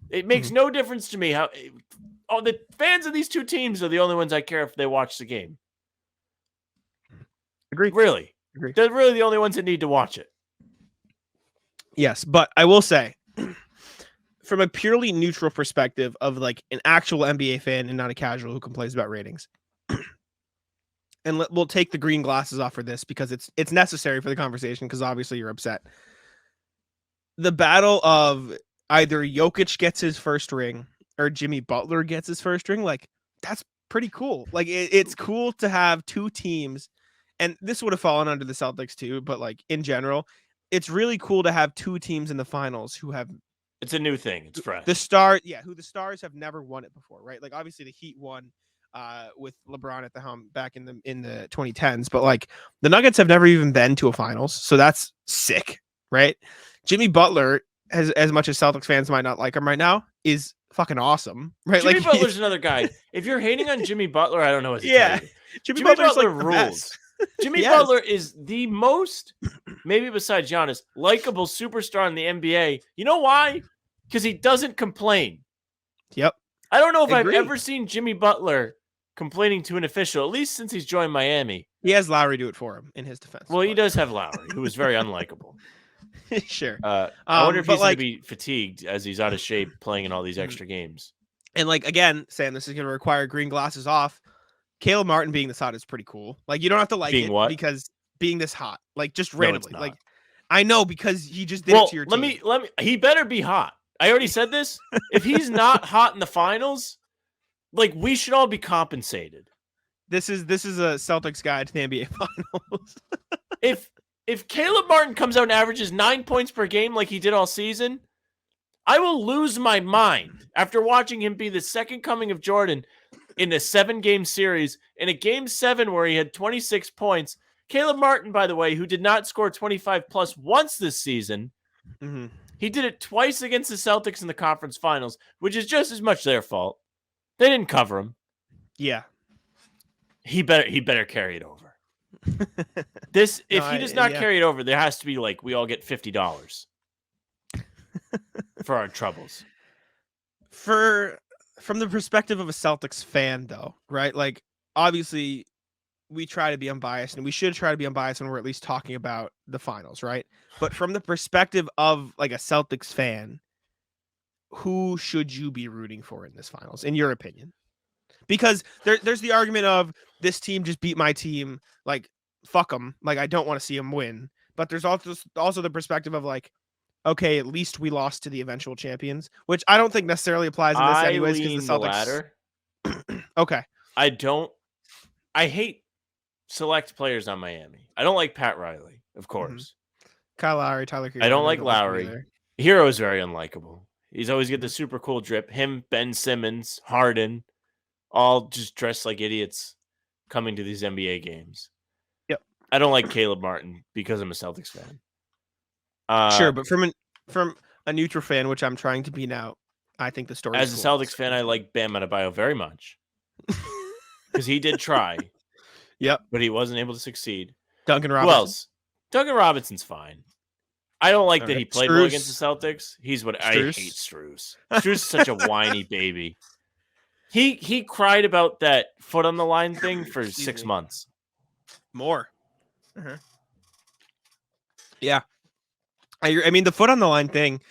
It makes no difference to me how. Oh, the fans of these two teams are the only ones I care if they watch the game. Agree. Really? Agree. They're really the only ones that need to watch it. Yes, but I will say, from a purely neutral perspective of like an actual NBA fan and not a casual who complains about ratings, and we'll take the green glasses off for this because it's necessary for the conversation because obviously you're upset. The battle of either Jokic gets his first ring or Jimmy Butler gets his first ring, like that's pretty cool. Like it's cool to have two teams, and this would have fallen under the Celtics too, but like in general, it's really cool to have two teams in the finals who have. It's a new thing. It's fresh. The Stars have never won it before, right? Like obviously the Heat won with LeBron at the helm back in the 2010s, but like the Nuggets have never even been to a finals, so that's sick, right? Jimmy Butler, as much as Celtics fans might not like him right now, is fucking awesome, right? Jimmy like Butler's another guy. If you're hating on Jimmy Butler, I don't know what to tell you. Jimmy Butler's Butler like rules. Jimmy Yes. Butler is the most, maybe besides Giannis, likable superstar in the NBA. You know why? Because he doesn't complain. Yep. I don't know if Agreed. I've ever seen Jimmy Butler complaining to an official, at least since he's joined Miami. He has Lowry do it for him in his defense. Well, he does have Lowry, who is very unlikable. Sure. I wonder if he's going like, to be fatigued as he's out of shape playing in all these extra games. And like again, Sam, this is going to require green glasses off. Caleb Martin being this hot is pretty cool. Like you don't have to like it because being this hot, like just randomly, like I know because he just did it to your team. Let me. He better be hot. I already said this. If he's not hot in the finals, like we should all be compensated. This is a Celtics guide to the NBA Finals. If Caleb Martin comes out and averages 9 points per game like he did all season, I will lose my mind after watching him be the second coming of Jordan in a 7-game series. In a game 7 where he had 26 points. Caleb Martin, by the way, who did not score 25 plus once this season, he did it twice against the Celtics in the conference finals, which is just as much their fault. They didn't cover him. Yeah. He better carry it over. If he does not carry it over, there has to be like we all get $50 for our troubles. From the perspective of a Celtics fan, though, right? Like obviously, we try to be unbiased, and we should try to be unbiased when we're at least talking about the finals, right? But from the perspective of like a Celtics fan, who should you be rooting for in this finals, in your opinion? Because there's the argument of this team just beat my team, like fuck them, like I don't want to see them win. But there's also the perspective of like, okay, at least we lost to the eventual champions, which I don't think necessarily applies in this anyways because the Celtics. Okay, I hate select players on Miami. I don't like Pat Riley, of course. Kyle Lowry, Tyler Hero. I don't like Lowry. Hero is very unlikable. He's always get the super cool drip. Him, Ben Simmons, Harden, all just dressed like idiots coming to these NBA games. Yep. I don't like Caleb Martin because I'm a Celtics fan. Sure, but from a neutral fan, which I'm trying to be now, I think the story. As a Celtics fan, I like Bam Adebayo very much because he did try. Yep, but he wasn't able to succeed. Duncan Robinson. Who else? Duncan Robinson's fine. I don't like that he played well against the Celtics. He's what I hate Strus. Strus is such a whiny baby. He cried about that foot on the line thing for 6 months. More. Yeah. I mean, the foot on the line thing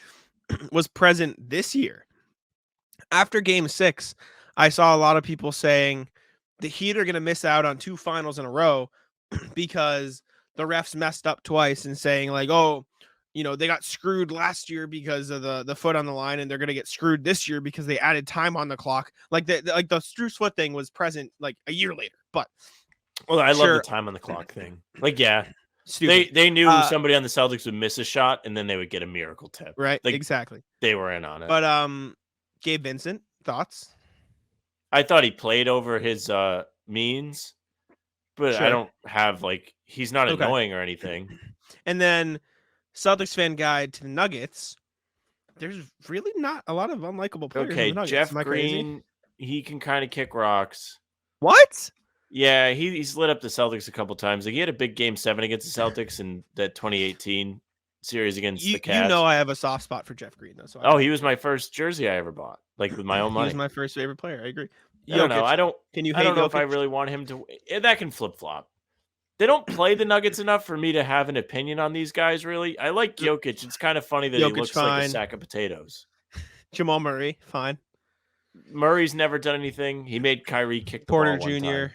was present this year. After game 6, I saw a lot of people saying the Heat are going to miss out on 2 finals in a row because the refs messed up twice and saying like, oh, you know, they got screwed last year because of the foot on the line and they're going to get screwed this year because they added time on the clock. Like the Strus foot thing was present like a year later, but well, I love the time on the clock thing. Like, yeah, they knew somebody on the Celtics would miss a shot and then they would get a miracle tip. Right. Like, exactly. They were in on it. But Gabe Vincent Thoughts? I thought he played over his means, but I Sure. don't have he's not Okay. annoying or anything. And then Celtics fan guide to the Nuggets. There's really not a lot of unlikable players. Okay, in the Nuggets. Jeff Am I crazy? Green, he can kind of kick rocks. What? Yeah, he's lit up the Celtics a couple times. Like he had a big Game 7 against the Celtics in that 2018 series against the Cavs. You know I have a soft spot for Jeff Green, though. So he was my first jersey I ever bought, with my own money. He was my first favorite player. I agree. I don't know. I don't know if I Jokic? really want him to. That can flip flop. They don't play the Nuggets enough for me to have an opinion on these guys. Really, I like Jokic. It's kind of funny that Jokic, he looks like a sack of potatoes. Jamal Murray, fine. Murray's never done anything. He made Kyrie kick the Porter ball one Jr. time.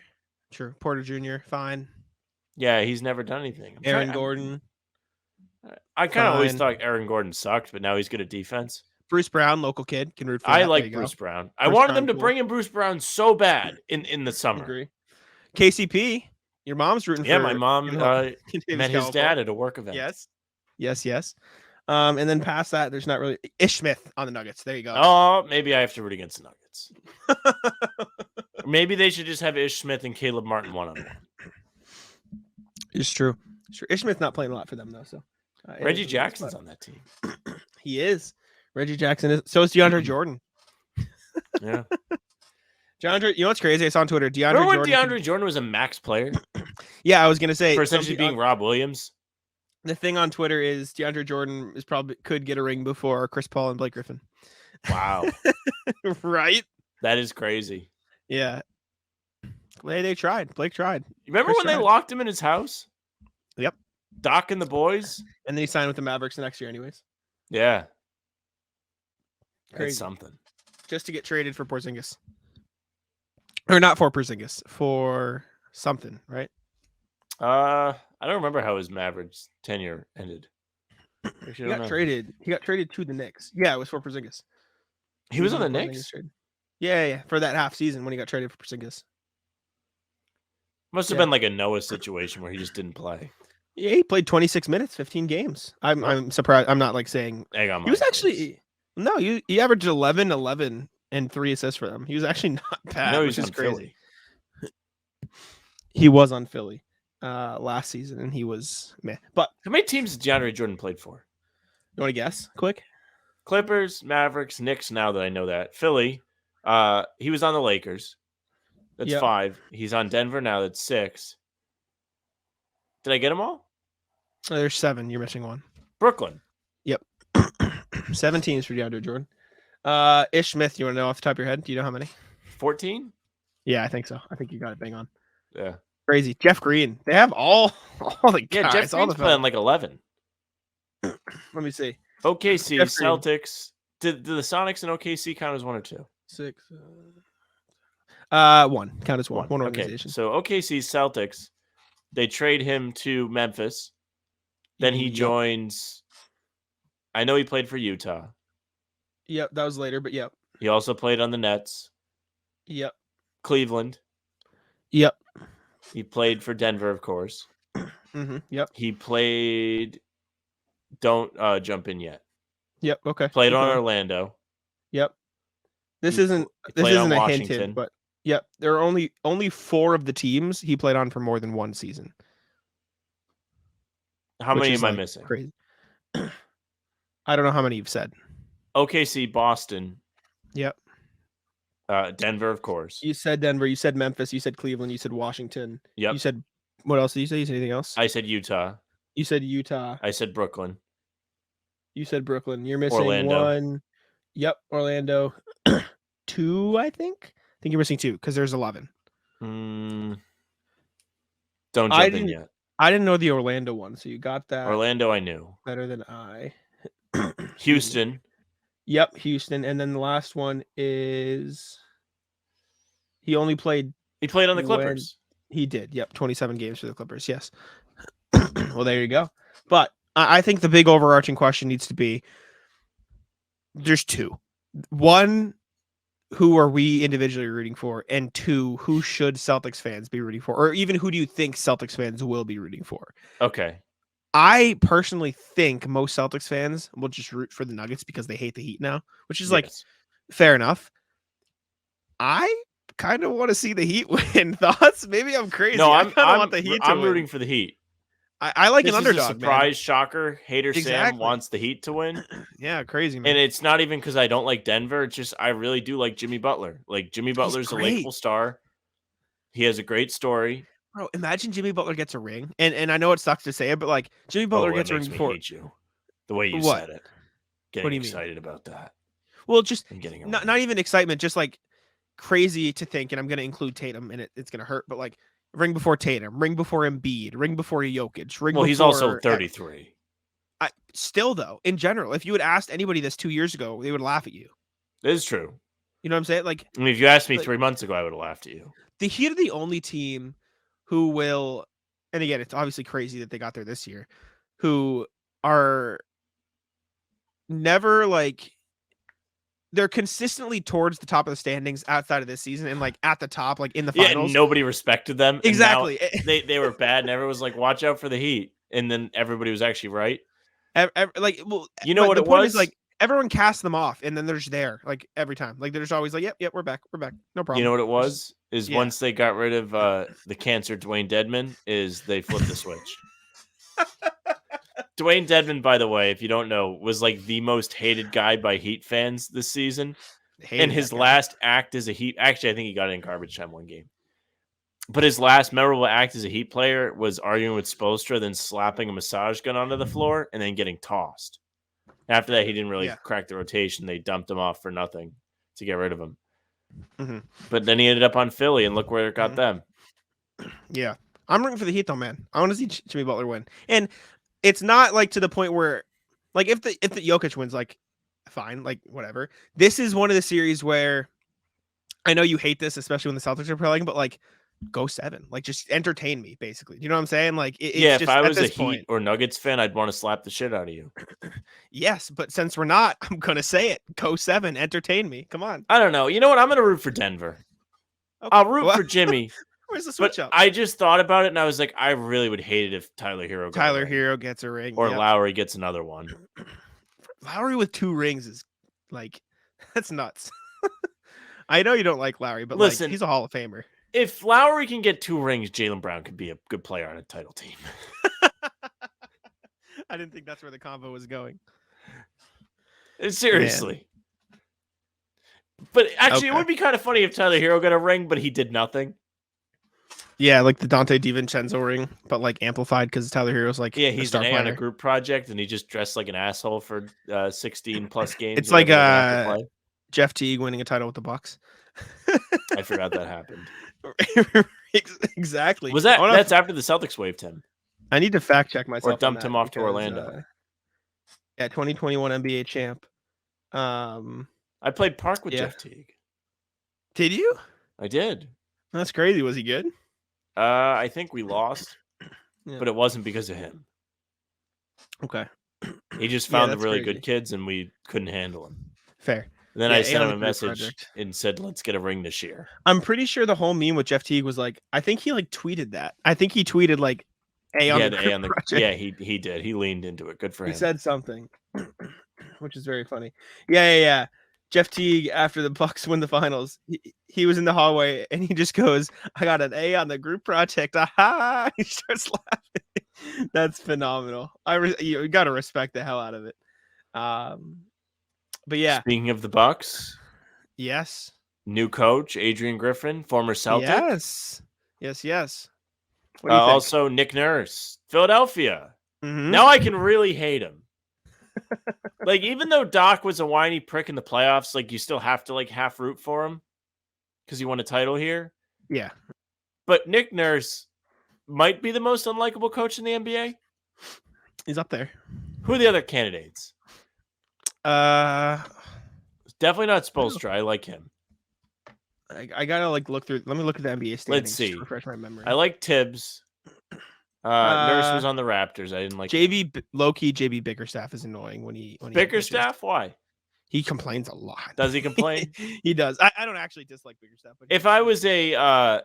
Sure, Porter Jr. Fine. Yeah, he's never done anything. Aaron Gordon. I kind of always thought Aaron Gordon sucked, but now he's good at defense. Bruce Brown, local kid, can root for. I like Bruce Brown. I wanted them to bring in Bruce Brown so bad in the summer. Agree. KCP, your mom's rooting for. Yeah, my mom met his dad at a work event. Yes. And then past that, there's not really Ish Smith on the Nuggets. There you go. Oh, maybe I have to root against the Nuggets. Maybe they should just have Ish Smith and Caleb Martin one-on-one. It's true. Sure. Ish Smith's not playing a lot for them though. So Reggie Jackson's on that team. He is. Reggie Jackson is. So is DeAndre Jordan. Yeah. DeAndre, you know what's crazy? I saw on Twitter. Remember when DeAndre Jordan was a max player? Yeah, I was gonna say for essentially being Rob Williams. The thing on Twitter is DeAndre Jordan could get a ring before Chris Paul and Blake Griffin. Wow. Right? That is crazy. Yeah. They tried. Blake tried. You remember when they locked him in his house? Yep. Doc and the boys? And then he signed with the Mavericks the next year anyways. Yeah. Crazy. That's something. Just to get traded for Porzingis. Or not for Porzingis. For something, right? I don't remember how his Mavericks tenure ended. He got traded. He got traded to the Knicks. Yeah, it was for Porzingis. He was on the Knicks? Yeah, for that half season when he got traded for Porzingis. Must have been like a Noah situation where he just didn't play. Yeah, he played 26 minutes, 15 games. I'm surprised. I'm not saying egg on my he was actually he averaged 11, and 3 assists for them. He was actually not bad. No, which is crazy. Philly. He was on Philly last season, and he was meh. But how many teams did DeAndre Jordan played for? You want to guess? Quick. Clippers, Mavericks, Knicks. Now that I know that Philly, he was on the Lakers. That's 5. He's on Denver now. That's 6. Did I get them all? There's 7. You're missing 1. Brooklyn. Yep. 7 teams for DeAndre Jordan. Ish Smith, you want to know off the top of your head? Do you know how many? 14? Yeah, I think so. I think you got it bang on. Yeah. Crazy. Jeff Green. They have all the guys. Yeah, Jeff Green's playing 11. Let me see. OKC, Celtics. Did the Sonics and OKC count as 1 or 2? 6. 1. Count as 1. One organization. Okay. So OKC, Celtics. They trade him to Memphis. Then he joins. I know he played for Utah. Yep, that was later, but yep. He also played on the Nets. Yep. Cleveland. Yep. He played for Denver, of course. Mm-hmm. Yep. He played. Don't jump in yet. Yep. Okay. Played on Orlando. Yep. This isn't a hint, but yep. There are only 4 of the teams he played on for more than 1 season. How many am I missing? Crazy. I don't know how many you've said. OKC, Boston. Yep. Denver, of course. You said Denver. You said Memphis. You said Cleveland. You said Washington. Yep. You said what else did you say? You said anything else? I said Utah. You said Utah. I said Brooklyn. You said Brooklyn. You're missing Orlando. 1. Yep, Orlando. 2, I think. I think you're missing 2 because there's 11. Don't jump in yet. I didn't know the Orlando one, so you got that. Orlando, I knew better than I. Houston. Yep, Houston, and then the last one is he only played. He played on the Clippers. He did. Yep, 27 games for the Clippers. Yes. Well, there you go. But I think the big overarching question needs to be: there's 2. 1, who are we individually rooting for? And 2, who should Celtics fans be rooting for? Or even who do you think Celtics fans will be rooting for? Okay. I personally think most Celtics fans will just root for the Nuggets because they hate the Heat now, which is fair enough. I kind of want to see the Heat win. Thoughts? Maybe I'm crazy. No, I kind of want the Heat to I'm win. rooting for the Heat. I like This an is underdog, a surprise man. shocker. Hater Exactly. Sam wants the Heat to win. Yeah, crazy, man. And it's not even because I don't like Denver. It's just I really do like Jimmy Butler. Like, Jimmy Butler's a likable star. He has a great story. Bro, imagine Jimmy Butler gets a ring. And I know it sucks to say it, but like Jimmy Butler gets a ring before. Hate you. The way you What? said it. What do you excited about that. Well, just getting not even excitement, just like crazy to think, and I'm going to include Tatum, and it's going to hurt, but like ring before Tatum, ring before Embiid, ring before Jokic, ring before... he's also 33. Still, though, in general, if you had asked anybody this 2 years ago, they would laugh at you. It is true. You know what I'm saying? Like, I mean, if you asked me 3 months ago, I would have laughed at you. The Heat are the only team who will, and again, it's obviously crazy that they got there this year, who are never like... They're consistently towards the top of the standings outside of this season and like at the top, like in the finals. Yeah, nobody respected them. Exactly. They were bad, and everyone was like, watch out for the Heat. And then everybody was actually right. You know what the it point was? is, like, everyone casts them off, and then they're just there, like, every time. Like, they're just always like, yep, we're back. No problem. You know what it was? Once they got rid of the cancer Dwayne Dedman, is they flipped the switch. Dwayne Dedman, by the way, if you don't know, was like the most hated guy by Heat fans this season. And his last act as a Heat... Actually, I think he got it in garbage time one game. But his last memorable act as a Heat player was arguing with Spoelstra, then slapping a massage gun onto the floor, and then getting tossed. After that, he didn't really crack the rotation. They dumped him off for nothing to get rid of him. Mm-hmm. But then he ended up on Philly, and look where it got them. Yeah. I'm rooting for the Heat, though, man. I want to see Jimmy Butler win. And it's not, like, to the point where, like, if the Jokic wins, like, fine, like, whatever. This is one of the series where I know you hate this, especially when the Celtics are playing, but, like, go 7. Like, just entertain me, basically. You know what I'm saying? Like, it's if just, I was a point, Heat or Nuggets fan, I'd want to slap the shit out of you. Yes, but since we're not, I'm going to say it. Go 7. Entertain me. Come on. I don't know. You know what? I'm going to root for Denver. Okay. I'll root for Jimmy. Where's the switch up? I just thought about it, and I was like, I really would hate it if Tyler Hero gets a ring. Or Lowry gets another one. Lowry with 2 rings is, like, that's nuts. I know you don't like Lowry, but listen, like, he's a Hall of Famer. If Lowry can get 2 rings, Jaylen Brown could be a good player on a title team. I didn't think that's where the convo was going. Seriously. Man. But actually, It would be kind of funny if Tyler Hero got a ring, but he did nothing. Yeah, like the Dante DiVincenzo ring, but like amplified because Tyler Hero's like he's an A on a group project, and he just dressed like an asshole for 16 plus games. It's like Jeff Teague winning a title with the Bucks. I forgot that happened. Exactly. Was that's after the Celtics waived him? I need to fact check myself. Or dumped him off to Orlando. 2021 NBA champ. I played Park with Jeff Teague. Did you? I did. That's crazy. Was he good? I think we lost, but it wasn't because of him. Okay. He just found the really good kids, and we couldn't handle him. Fair. And then I sent him a message and said, "Let's get a ring this year." I'm pretty sure the whole meme with Jeff Teague was like, I think he like tweeted that. I think he tweeted like A on the project. Yeah, he did. He leaned into it. Good for him. He said something, which is very funny. Yeah. Jeff Teague, after the Bucks win the finals, he was in the hallway and he just goes, "I got an A on the group project." Aha! He starts laughing. That's phenomenal. You got to respect the hell out of it. But yeah. Speaking of the Bucks, yes, new coach Adrian Griffin, former Celtic. Yes. Also, Nick Nurse, Philadelphia. Mm-hmm. Now I can really hate him. Like, even though Doc was a whiny prick in the playoffs, like, you still have to like half root for him because he won a title here. Yeah, but Nick Nurse might be the most unlikable coach in the NBA. He's up there. Who are the other candidates? Definitely not Spoelstra. I like him. I gotta like look through. Let me look at the NBA standings. Let's see. To refresh my memory. I like Tibbs. Nurse was on the Raptors. I didn't like JB Bickerstaff is annoying when he Bickerstaff. Why? He complains a lot. Does he complain? He does. I don't actually dislike Bickerstaff. But if I was a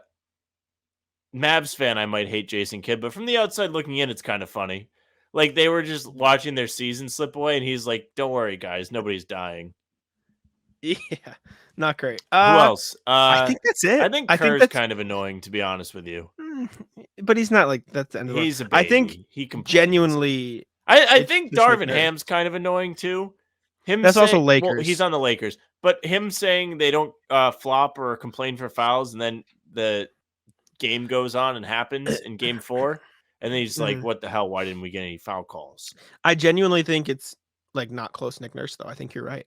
Mavs fan, I might hate Jason Kidd. But from the outside looking in, it's kind of funny. Like, they were just watching their season slip away, and he's like, "Don't worry, guys, nobody's dying." Yeah, not great. Who else? I think that's it. I think I think Kerr's that's kind of annoying, to be honest with you. but he's not like that's the end of the world. He's a baby. I think he complains. genuinely I it's think just Nick Darvin Nurse. Ham's kind of annoying too. Him That's also saying, well, Lakers. he's on the Lakers, but him saying they don't flop or complain for fouls, and then the game goes on and happens in game 4, and then he's like, "What the hell? Why didn't we get any foul calls?" I genuinely think it's like not close Nick Nurse though. I think you're right.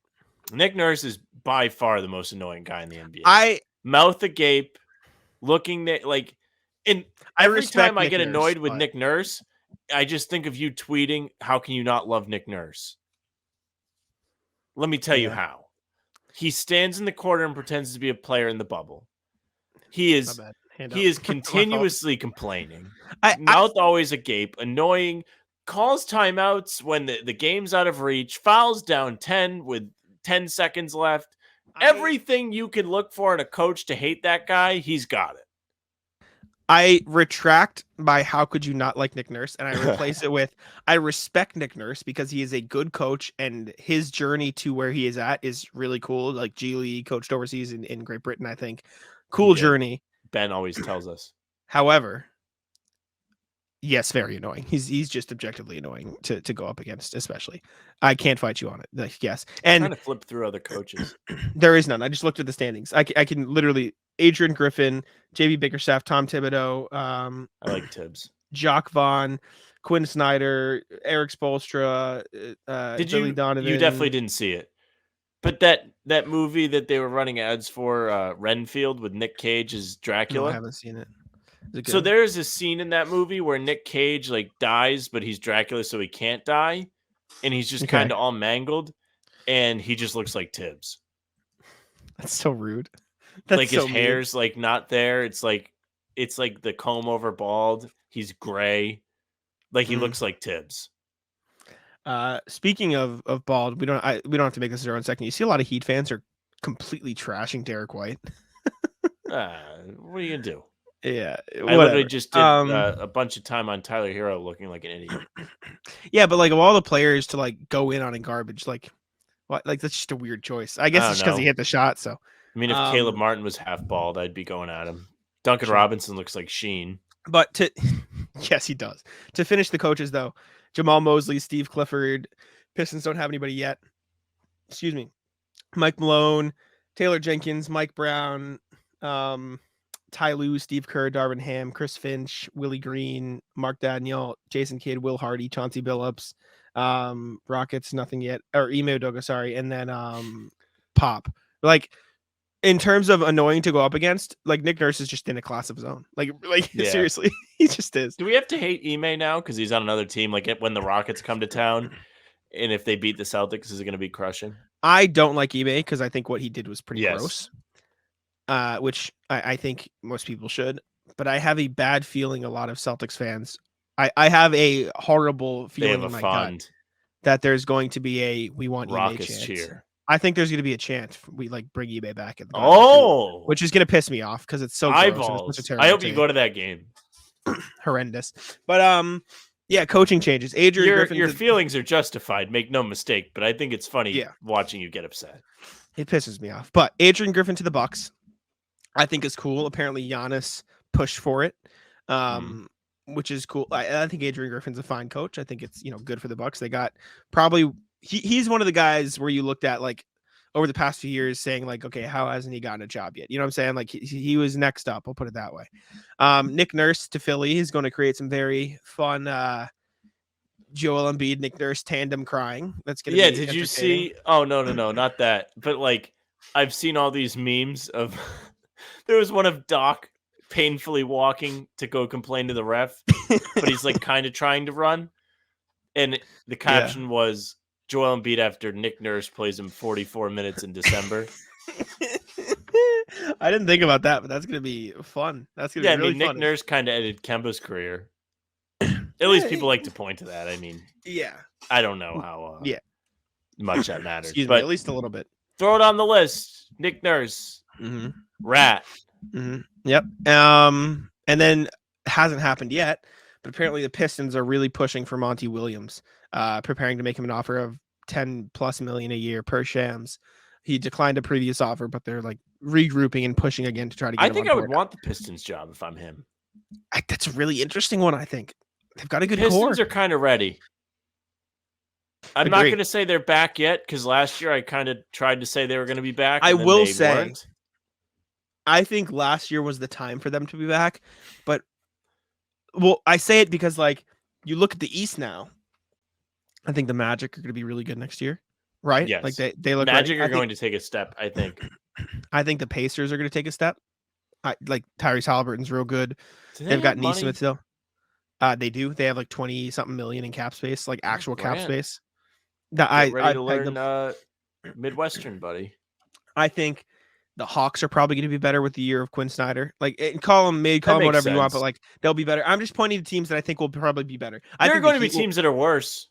Nick Nurse is by far the most annoying guy in the NBA. Mouth agape, looking like, and every time I get annoyed with Nick Nurse, I just think of you tweeting, "How can you not love Nick Nurse?" Let me tell you how. He stands in the corner and pretends to be a player in the bubble. He is continuously complaining. Mouth always agape, annoying, calls timeouts when the game's out of reach, fouls down 10 with 10 seconds left. Everything you can look for in a coach to hate that guy, he's got it. I retract by how could you not like Nick Nurse, and I replace it with I respect Nick Nurse because he is a good coach and his journey to where he is at is really cool. Like G League, coached overseas in Great Britain, I think. Cool journey. Ben always tells us. However, yes, very annoying. He's just objectively annoying to go up against, especially. I can't fight you on it. Like, yes. And I'm trying to flip through other coaches. There is none. I just looked at the standings. I can literally Adrian Griffin, JB Bickerstaff, Tom Thibodeau, I like Tibbs. Jock Vaughn, Quinn Snyder, Eric Spoelstra, Billy Donovan. You definitely didn't see it. But that movie that they were running ads for, Renfield with Nick Cage as Dracula. No, I haven't seen it. So there's a scene in that movie where Nick Cage like dies, but he's Dracula, so he can't die, and he's just kind of all mangled, and he just looks like Tibbs. That's so rude. That's like so his hair's like not there. It's like the comb over bald. He's gray. Like he looks like Tibbs. Speaking of bald, we don't have to make this our own second. You see a lot of Heat fans are completely trashing Derek White. What are you gonna do? Yeah, I literally just did a bunch of time on Tyler Hero looking like an idiot. Yeah, but like of all the players to like go in on in garbage, like what? Like that's just a weird choice. I guess it's because he hit the shot. So I mean, if Caleb Martin was half bald, I'd be going at him. Duncan Robinson looks like Sheen. But yes, he does. To finish the coaches though, Jamal Mosley, Steve Clifford, Pistons don't have anybody yet. Excuse me. Mike Malone, Taylor Jenkins, Mike Brown, Ty Lue, Steve Kerr, Darvin Ham, Chris Finch, Willie Green, Mark Daniel, Jason Kidd, Will Hardy, Chauncey Billups, Rockets, nothing yet, or Ime Udoka, sorry, and then Pop. Like in terms of annoying to go up against, like Nick Nurse is just in a class of his own. Like seriously, he just is. Do we have to hate Ime now because he's on another team? Like when the Rockets come to town, and if they beat the Celtics, is it going to be crushing? I don't like Ime because I think what he did was pretty gross. Which I think most people should, but I have a bad feeling a lot of Celtics fans. I have a horrible feeling in my gut that there's going to be we want Ime chance. Cheer. I think there's going to be a chant. We like bring Ime back at the which is going to piss me off because it's so eyeballs. Gross. I hope you go to that game. Horrendous, but yeah, coaching changes. Adrian Griffin. Your feelings are justified. Make no mistake, but I think it's funny watching you get upset. It pisses me off. But Adrian Griffin to the Bucks, I think is cool. Apparently Giannis pushed for it, which is cool. I think Adrian Griffin's a fine coach. I think it's good for the Bucks. They got probably he's one of the guys where you looked at like over the past few years saying like, okay, how hasn't he gotten a job yet? You know what I'm saying? Like he was next up. I'll put it that way. Nick Nurse to Philly. He's going to create some very fun Joel Embiid, Nick Nurse tandem crying. That's going to be did you see? Oh, no, not that. But like I've seen all these memes of there was one of Doc painfully walking to go complain to the ref, but he's like kind of trying to run. And the caption was Joel Embiid after Nick Nurse plays him 44 minutes in December. I didn't think about that, but that's going to be fun. That's going to be really fun. Nick Nurse kind of ended Kemba's career. At least people like to point to that. I mean, I don't know how much that matters. Excuse me, at least a little bit. Throw it on the list. Nick Nurse. Rat. Yep. And then hasn't happened yet, but apparently the Pistons are really pushing for Monty Williams, preparing to make him an offer of $10+ million a year per Shams. He declined a previous offer, but they're like regrouping and pushing again to try to get him I think on I board. would want the Pistons job if I'm him. That's a really interesting one. I think they've got a good Pistons core. are kind of ready. I'm not going to say they're back yet because last year I kind of tried to say they were going to be back. I and then will they say, weren't. I think last year was the time for them to be back, but I say it because like you look at the East now. I think the Magic are going to be really good next year, right? Yes, like they look. Magic are going to take a step. I think. I think the Pacers are going to take a step. Like Tyrese Halliburton's real good. They've got Neesmith still. They do. They have like 20-something million in cap space, like actual cap space. Get ready to learn Midwestern, buddy. I think the Hawks are probably going to be better with the year of Quinn Snyder. Like, call them mid, call them whatever you want, but like they'll be better. I'm just pointing to teams that I think will probably be better. There are going to be teams that are worse.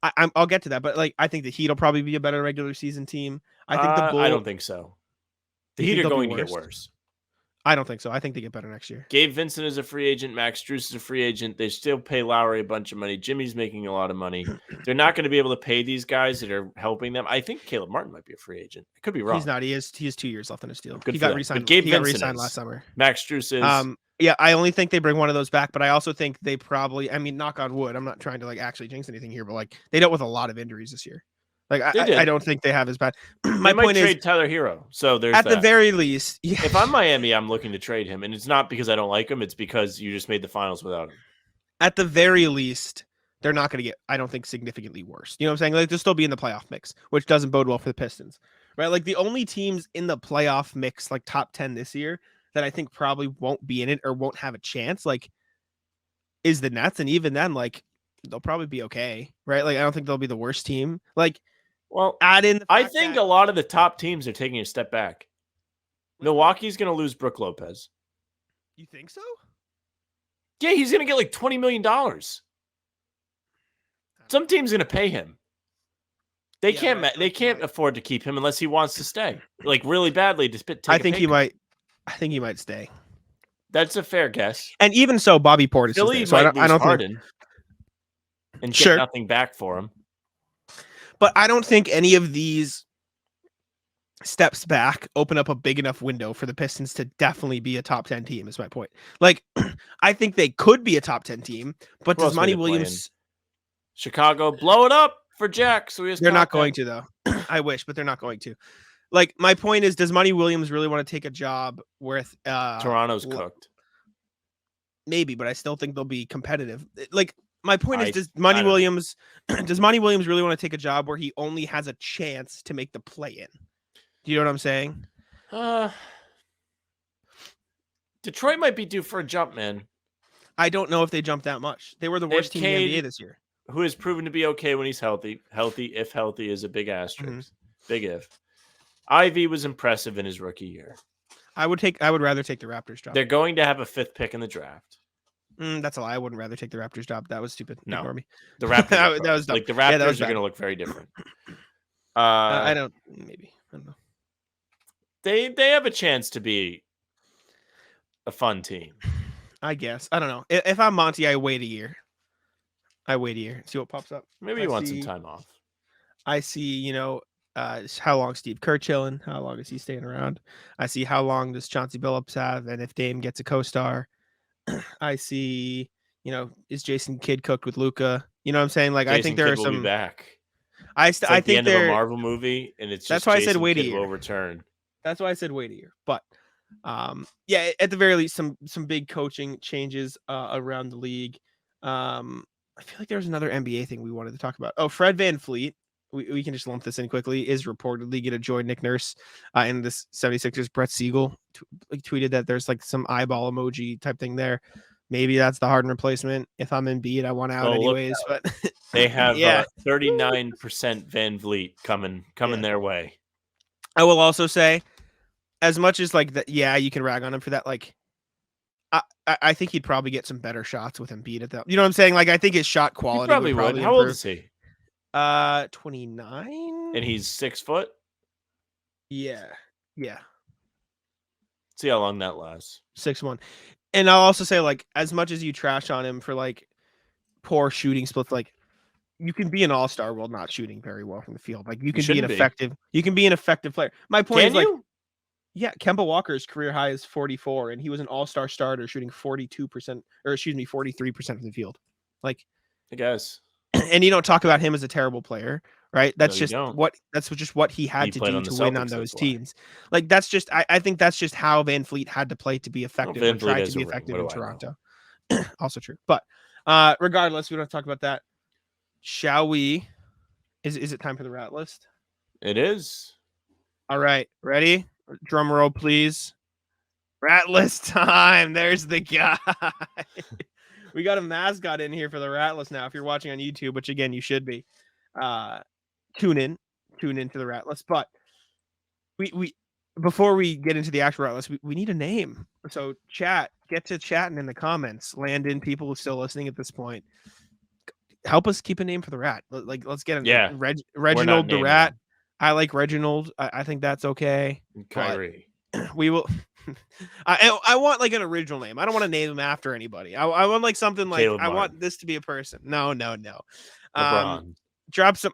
I'll get to that, but like I think the Heat will probably be a better regular season team. I think the Bulls. I don't think so. The Heat are going to get worse. I don't think so. I think they get better next year. Gabe Vincent is a free agent. Max Strus is a free agent. They still pay Lowry a bunch of money. Jimmy's making a lot of money. They're not going to be able to pay these guys that are helping them. I think Caleb Martin might be a free agent. I could be wrong. He's not. He has 2 years left on his deal. Good he got re-signed. Gabe he got re-signed last summer. Max Strus is. Yeah, I only think they bring one of those back, but I also think they probably. I mean, knock on wood. I'm not trying to like actually jinx anything here, but like they dealt with a lot of injuries this year. Like I don't think they have as bad. My point trade is Tyler Hero. So there's at the very least. Yeah. If I'm Miami, I'm looking to trade him, and it's not because I don't like him. It's because you just made the finals without him. At the very least, they're not going to get. I don't think significantly worse. You know what I'm saying? Like they'll still be in the playoff mix, which doesn't bode well for the Pistons, right? Like the only teams in the playoff mix, like top 10 this year, that I think probably won't be in it or won't have a chance, like, is the Nets, and even then, like they'll probably be okay, right? Like I don't think they'll be the worst team. Like. Well, add in. I think a lot of the top teams are taking a step back. Milwaukee's going to lose Brook Lopez. You think so? Yeah, he's going to get like $20 million. Some team's going to pay him. They can't afford to keep him unless he wants to stay, like really badly. I think he might stay. That's a fair guess. And even so, Bobby Portis. Philly so might I don't Harden and get nothing back for him. But I don't think any of these steps back open up a big enough window for the Pistons to definitely be a top 10 team, is my point. Like, I think they could be a top 10 team, but does Monty Williams... Chicago, blow it up for Jack. So they're not going to, though. I wish, but they're not going to. Like, my point is, does Monty Williams really want to take a job with... Toronto's cooked. Maybe, but I still think they'll be competitive. Like, my point is, does Monty Williams really want to take a job where he only has a chance to make the play-in? Do you know what I'm saying? Detroit might be due for a jump, man. I don't know if they jumped that much. They were the worst team in the NBA this year. Who has proven to be okay when he's healthy. Healthy, if healthy, is a big asterisk. Mm-hmm. Big if. Ivy was impressive in his rookie year. I would rather take the Raptors job. They're going to have a 5th pick in the draft. That's a lie. I wouldn't rather take the Raptors job. That was stupid. No, Ignore me. The Raptors. that was dumb. Like the Raptors are going to look very different. I don't. Maybe I don't know. They have a chance to be a fun team. I guess. I don't know. If I'm Monty, I wait a year. See what pops up. Maybe you want some time off. I see. How long Steve Kerr chilling? How long is he staying around? I see how long does Chauncey Billups have, and if Dame gets a co-star. I see, is Jason Kidd cooked with Luka? You know what I'm saying? Like, Jason I think there Kidd are some. Will be back. I think the end of a Marvel movie, and it's that's just why Jason I said wait Kidd a year. Will return. That's why I said wait a year. But, yeah, at the very least, some big coaching changes around the league. I feel like there was another NBA thing we wanted to talk about. Oh, Fred VanVleet. We can just lump this in quickly. Is reportedly going to join Nick Nurse in this 76ers. Brett Siegel tweeted that there's like some eyeball emoji type thing there. Maybe that's the Harden replacement. If I'm Embiid, I want out anyways. But they have 39% VanVleet coming their way. I will also say, as much as like that, yeah, you can rag on him for that. Like, I think he'd probably get some better shots with Embiid at that. You know what I'm saying? Like, I think his shot quality he probably would. How old is he? 29. And he's 6 foot? Yeah. See how long that lasts. 6'1". And I'll also say, like, as much as you trash on him for like poor shooting splits, like you can be an all-star while not shooting very well from the field. Like you can be an shouldn't be. effective player. My point Can is like, you? yeah, Kemba Walker's career high is 44, and he was an all-star starter shooting 42%, or excuse me, 43% from the field. Like, I guess. and you don't talk about him as a terrible player, right? No, you don't. That's just what he had He to played do on the to win on Celtics, those that's why. teams. Like that's just I think that's just how Van Fleet had to play to be effective Van or try Fleet to has be a ring. effective What in do I know? Toronto. Also true. But regardless, we don't have to talk about that. Shall we? Is it time for the rat list? It is. All right, ready? Drum roll, please. Rat list time. There's the guy. We got a mascot in here for the rat list now. If you're watching on YouTube, which again you should be, tune into the rat list. But we before we get into the actual rat list, we need a name. So get to chatting in the comments. Landon, people who are still listening at this point, help us keep a name for the rat. Like let's get a Yeah. Reginald the rat. Him. I like Reginald. I think that's okay. Kyrie. We will. I want like an original name. I don't want to name him after anybody. I want like something like Caleb I Martin. want this to be a person. No. LeBron. Drop some.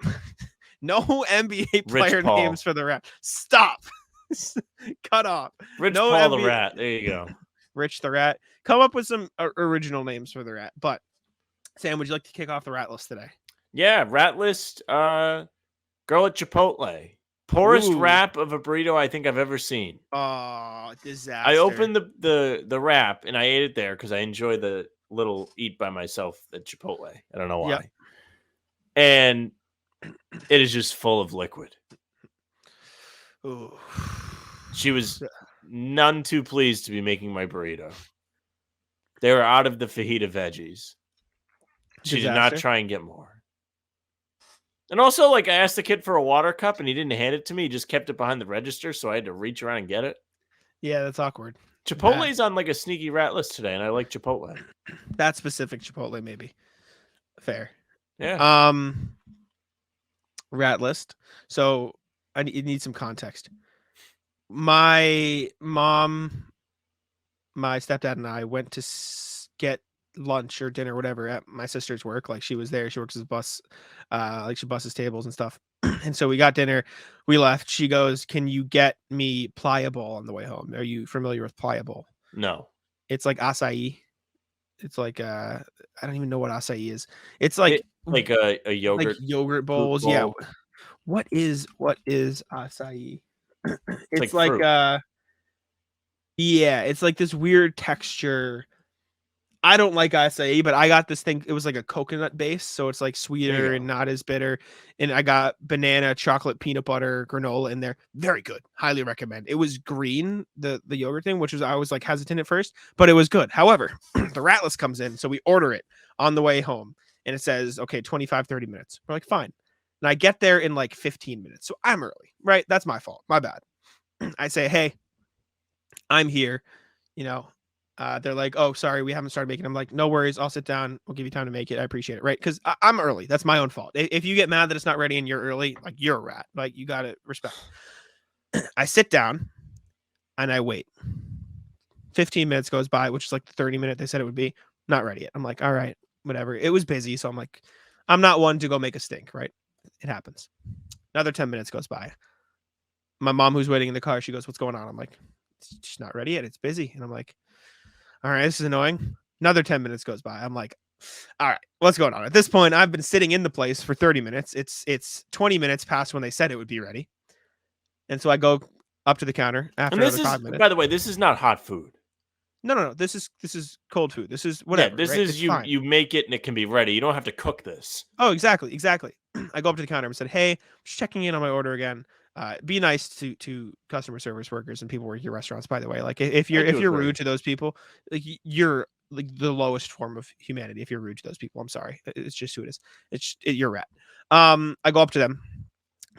No NBA player Rich Paul. names for the rat. Stop. Cut off. Rich no Paul NBA... the rat. There you go. Rich the rat. Come up with some original names for the rat. But Sam, would you like to kick off the rat list today? Yeah, rat list. Girl at Chipotle. Poorest wrap of a burrito I think I've ever seen. Oh, disaster. I opened the wrap and I ate it there because I enjoy the little eat by myself at Chipotle. I don't know why. Yep. And it is just full of liquid. Ooh. She was none too pleased to be making my burrito. They were out of the fajita veggies. She did not try and get more. And also, like, I asked the kid for a water cup, and he didn't hand it to me. He just kept it behind the register, so I had to reach around and get it. Yeah, that's awkward. Chipotle's on, like, a sneaky rat list today, and I like Chipotle. That specific Chipotle, maybe. Fair. Yeah. Rat list. So, I need some context. My mom, my stepdad, and I went to get lunch or dinner, whatever, at my sister's work. Like she was there. She works as a bus, like she busses tables and stuff. And so we got dinner. We left. She goes, "Can you get me Pliable on the way home?" Are you familiar with Pliable? No. It's like acai. It's like I don't even know what acai is. It's like a yogurt, like yogurt bowls. Yeah. What is acai? It's like yeah, it's like this weird texture. I don't like acai, but I got this thing. It was like a coconut base, so it's like sweeter and not as bitter. And I got banana, chocolate, peanut butter, granola in there. Very good. Highly recommend. It was green, the yogurt thing, which was I was like hesitant at first, but it was good. However, the rat list comes in, so we order it on the way home, and it says, okay, 25, 30 minutes. We're like, fine. And I get there in like 15 minutes, so I'm early, right? That's my fault. My bad. I say, hey, I'm here, you know. They're like, "Oh, sorry, we haven't started making." I'm like, "No worries, I'll sit down. We'll give you time to make it. I appreciate it." Right? Because I'm early. That's my own fault. If you get mad that it's not ready and you're early, like you're a rat. Like you gotta respect. I sit down and I wait. 15 minutes goes by, which is like the 30 minute they said it would be. Not ready yet. I'm like, all right, whatever. It was busy, so I'm like, I'm not one to go make a stink. Right? It happens. Another 10 minutes goes by. My mom, who's waiting in the car, she goes, "What's going on?" I'm like, "She's not ready yet. It's busy." And I'm like, all right, this is annoying. Another 10 minutes goes by. I'm like, all right, what's going on? At this point, I've been sitting in the place for 30 minutes. It's 20 minutes past when they said it would be ready. And so I go up to the counter after another 5 minutes. By the way, this is not hot food. No. This is cold food. This is whatever. Yeah, this right? is you make it and it can be ready. You don't have to cook this. Oh, exactly. I go up to the counter and said, "Hey, I'm just checking in on my order again. Be nice to customer service workers and people working at your restaurants, by the way. Like if you're rude to those people, like you're like the lowest form of humanity. If you're rude to those people, I'm sorry. It's just who it is. You're a rat." I go up to them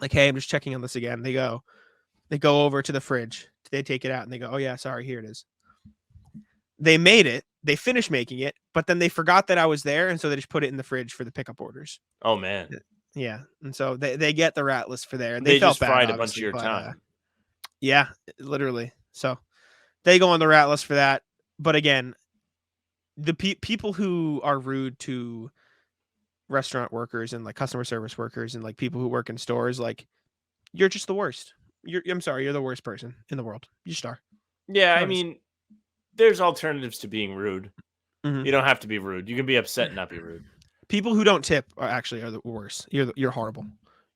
like, "Hey, I'm just checking on this again." They go over to the fridge. They take it out and they go, "Oh yeah, sorry, here it is." They made it. They finished making it, but then they forgot that I was there, and so they just put it in the fridge for the pickup orders. Oh man. Yeah, and so they get the rat list for there, and they felt just bad, fried a bunch of your time. Yeah, literally. So they go on the rat list for that. But again, the people who are rude to restaurant workers and like customer service workers and like people who work in stores, like you're just the worst. I'm sorry, you're the worst person in the world. You just are. Yeah, I Honest. mean, there's alternatives to being rude. Mhm. You don't have to be rude. You can be upset and not be rude. People who don't tip are the worst. You're horrible.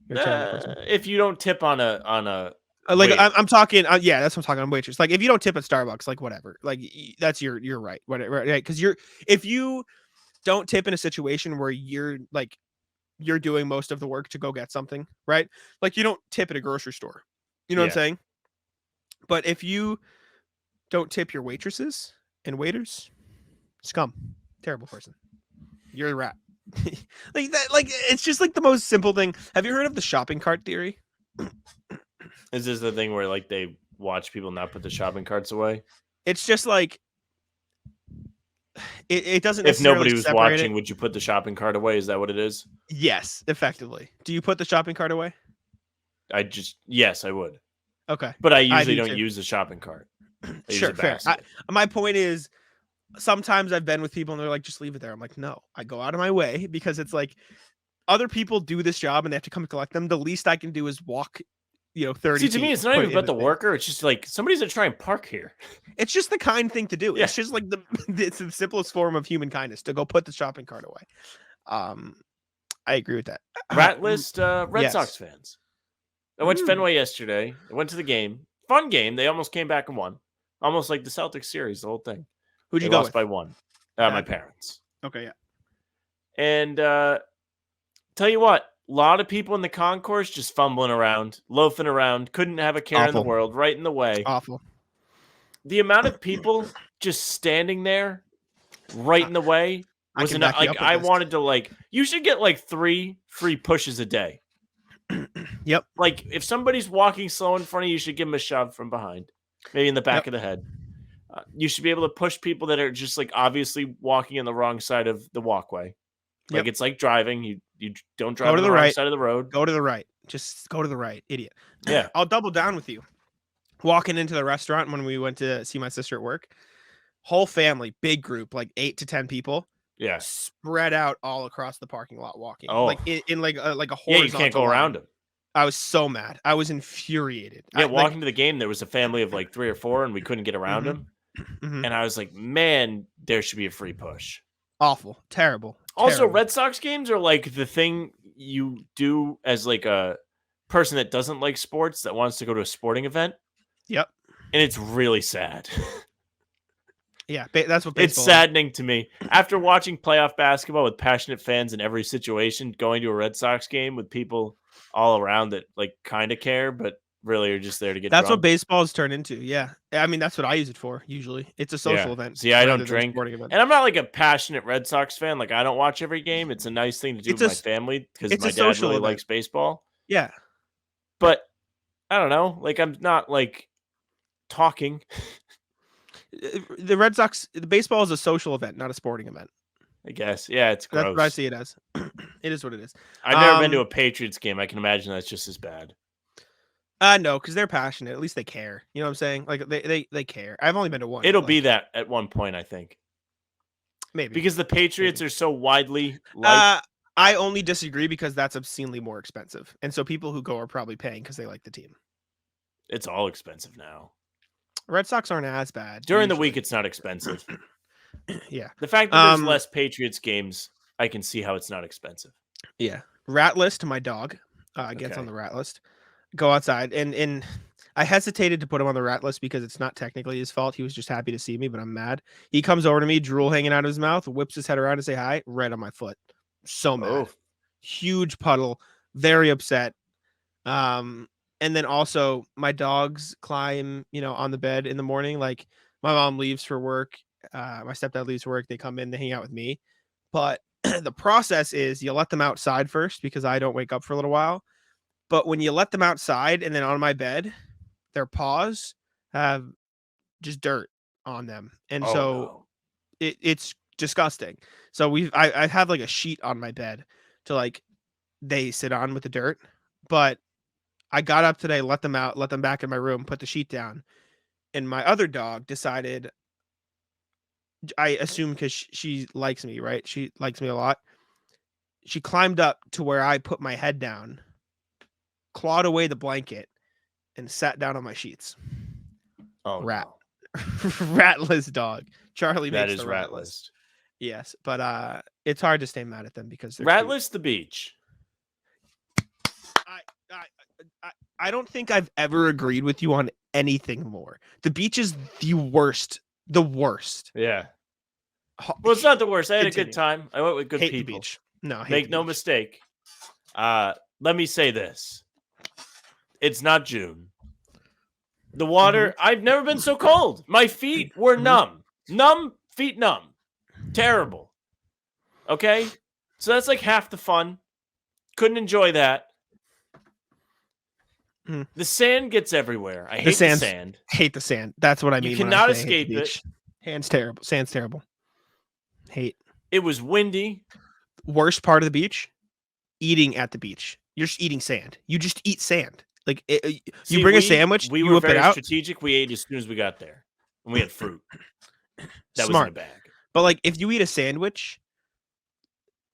You're a terrible person. If you don't tip on a Like wait. I'm talking, yeah, that's what I'm talking on waitress. Like if you don't tip at Starbucks, like whatever, like that's you're right, whatever, right? Because if you don't tip in a situation where you're doing most of the work to go get something, right? Like you don't tip at a grocery store, you know what I'm saying? But if you don't tip your waitresses and waiters, scum, terrible person. You're a rat. Like that, like it's just like the most simple thing. Have you heard of the shopping cart theory? Is this the thing where like they watch people not put the shopping carts away? It's just like it doesn't. If nobody was separate watching, it. would you put the shopping cart away? Is that what it is? Yes, effectively. Do you put the shopping cart away? Yes, I would. Okay, But I usually do don't too. use the shopping cart. I use Sure, a fair. basket. My point is, sometimes I've been with people and they're like, just leave it there. I'm like, no, I go out of my way because it's like other people do this job and they have to come collect them. The least I can do is walk, 30 See, to me, feet it's and not put even it in about the thing. worker. It's just like somebody's gonna try and park here. It's just the kind thing to do. Yeah. It's just like it's the simplest form of human kindness to go put the shopping cart away. I agree with that. Rat list Red yes. Sox fans. I went to Fenway yesterday. I went to the game. Fun game. They almost came back and won. Almost like the Celtics series, the whole thing. Who'd you They go lost with? by 1. Yeah. My parents. Okay, yeah. And tell you what, a lot of people in the concourse just fumbling around, loafing around, couldn't have a care in the Awful. world, right in the way. Awful. The amount of people just standing there, right in the way, was enough. Like I wanted to you should get like 3 free pushes a day. Yep. Like if somebody's walking slow in front of you, you should give them a shove from behind, maybe in the back of the head. You should be able to push people that are just like obviously walking in the wrong side of the walkway. Like it's like driving. You don't drive on the wrong side of the road. Go to the right. Just go to the right, idiot. Yeah. I'll double down with you. Walking into the restaurant when we went to see my sister at work, whole family, big group, like 8 to 10 people. Yeah. Spread out all across the parking lot walking. Oh. Like in like a horizontal Yeah, you can't go around them. I was so mad. I was infuriated. Yeah, walking to the game, there was a family of like 3 or 4 and we couldn't get around them. Mm-hmm. And I was like, man, there should be a free push. Awful. Terrible. Also, terrible. Red Sox games are like the thing you do as like a person that doesn't like sports that wants to go to a sporting event. Yep. And it's really sad. Yeah, that's what it's saddening to me. After watching playoff basketball with passionate fans in every situation, going to a Red Sox game with people all around that like kind of care, but really are just there to get That's drunk. what baseball has turned into. Yeah. I mean, that's what I use it for usually. It's a social event. See, I don't drink. And I'm not like a passionate Red Sox fan. Like I don't watch every game. It's a nice thing to do with my family because my dad really likes baseball. Yeah. But I don't know. Like I'm not like talking. The Red Sox, the baseball is a social event, not a sporting event. I guess. Yeah, it's gross. That's what I see it as. It is what it is. I've never been to a Patriots game. I can imagine that's just as bad. No, because they're passionate. At least they care. You know what I'm saying? Like they care. I've only been to one. It'll be that at one point, I think. Maybe. Because the Patriots are so widely liked. I only disagree because that's obscenely more expensive. And so people who go are probably paying because they like the team. It's all expensive now. Red Sox aren't as bad. During the week, it's not expensive. Yeah. The fact that there's less Patriots games, I can see how it's not expensive. Yeah. Rat list, my dog gets on the rat list. Go outside. And I hesitated to put him on the rat list because it's not technically his fault. He was just happy to see me, but I'm mad. He comes over to me, drool hanging out of his mouth, whips his head around to say hi, right on my foot. So mad. Oh. Huge puddle. Very upset. And then also my dogs climb, on the bed in the morning. Like my mom leaves for work. My stepdad leaves for work. They come in, they hang out with me. But the process is you let them outside first because I don't wake up for a little while. But when you let them outside and then on my bed, their paws have just dirt on them. And it's disgusting. So I have like a sheet on my bed to like they sit on with the dirt. But I got up today, let them out, let them back in my room, put the sheet down. And my other dog decided, I assume because she likes me, right? She likes me a lot. she climbed up to where I put my head down, clawed away the blanket, and sat down on my sheets. Oh, rat. no. Ratless dog. Charlie That makes is the rat ratless. list. Yes, but it's hard to stay mad at them because they're Rat cute. list the beach. I don't think I've ever agreed with you on anything more. The beach is the worst. The worst. Yeah. Well, it's not the worst. I had a good Continue. time. I went with good Hate the people. beach. No, hate Make the no beach. mistake. Let me say this. It's not June. The water, I've never been so cold. My feet were numb. Feet numb. Terrible. Okay? So that's like half the fun. Couldn't enjoy that. The sand gets everywhere. I hate the sand. Hate the sand. That's what I mean. You cannot escape it. Sand's terrible. Sand's terrible. Hate. It was windy. Worst part of the beach, eating at the beach. You're just eating sand. You just eat sand. Like you bring a sandwich, we you were whip it very out. strategic. We ate as soon as we got there. And we had fruit. That was in Smart. a bag. But like if you eat a sandwich,